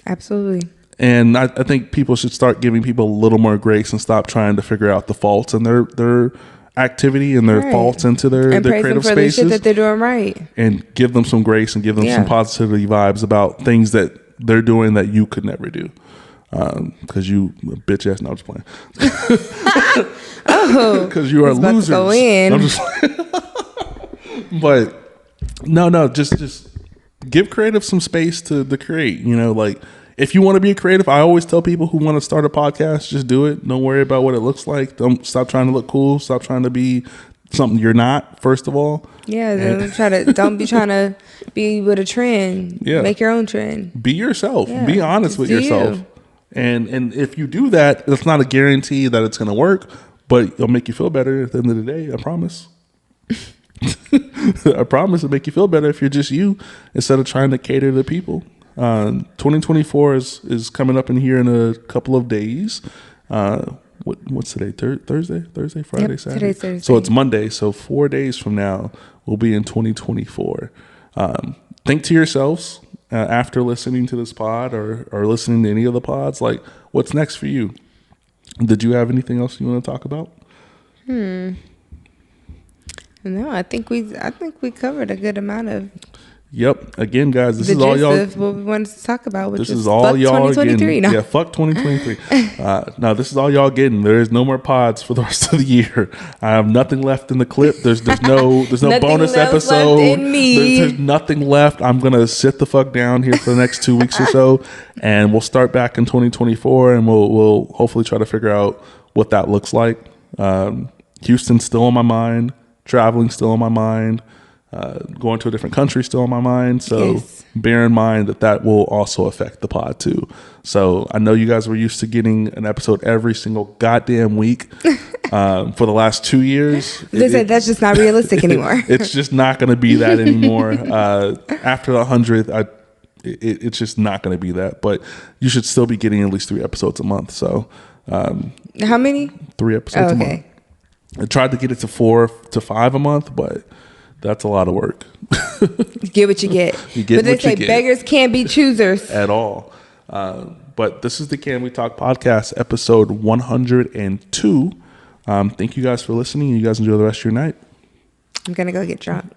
Absolutely. And I think people should start giving people a little more grace and stop trying to figure out the faults in their activity and their Right. faults into their And praise them creative for the shit spaces, that they're doing right. and give them some grace and give them Yeah. some positivity vibes about things that they're doing that you could never do. Because you bitch ass, no, I'm just playing. Because you are He's about to losers. go in. I'm just but no, just give creative some space to create. You know, like if you want to be a creative, I always tell people who want to start a podcast, just do it. Don't worry about what it looks like. Don't stop trying to look cool. Stop trying to be something you're not, first of all. Yeah, don't be trying to be with a trend. Yeah. Make your own trend. Be yourself. Yeah, Be honest just with do yourself. you. And if you do that, it's not a guarantee that it's going to work, but it'll make you feel better at the end of the day. I promise. I promise it'll make you feel better if you're just you instead of trying to cater to people. 2024 is coming up in here in a couple of days. What's today? Thursday, Friday, Yep, Saturday. today's Thursday. So it's Monday. So 4 days from now, we'll be in 2024. Think to yourselves after listening to this pod or listening to any of the pods, like, what's next for you? Did you have anything else you want to talk about? No, I think we covered a good amount of Yep. Again, guys, this the is all gist y'all. of what we wanted to talk about, which This was is all fuck y'all 2023. getting. No. Yeah, fuck 2023. No, this is all y'all getting. There is no more pods for the rest of the year. I have nothing left in the clip. There's no Nothing bonus else episode. left in me. There's nothing left. I'm gonna sit the fuck down here for the next 2 weeks or so, and we'll start back in 2024, and we'll hopefully try to figure out what that looks like. Houston's still on my mind. Traveling still on my mind. Going to a different country still on my mind. So Yes. bear in mind that will also affect the pod too. So I know you guys were used to getting an episode every single goddamn week for the last 2 years. They said that's just not realistic anymore. It's just not going to be that anymore. After the 100th, it's just not going to be that. But you should still be getting at least 3 episodes a month. So How many? 3 episodes Oh, a month. okay. I tried to get it to 4 to 5 a month, but that's a lot of work. You get what you get. You get but they what you say get. beggars can't be choosers. At all. But this is the Can We Talk podcast, episode 102. Thank you guys for listening. You guys enjoy the rest of your night. I'm gonna go get drunk.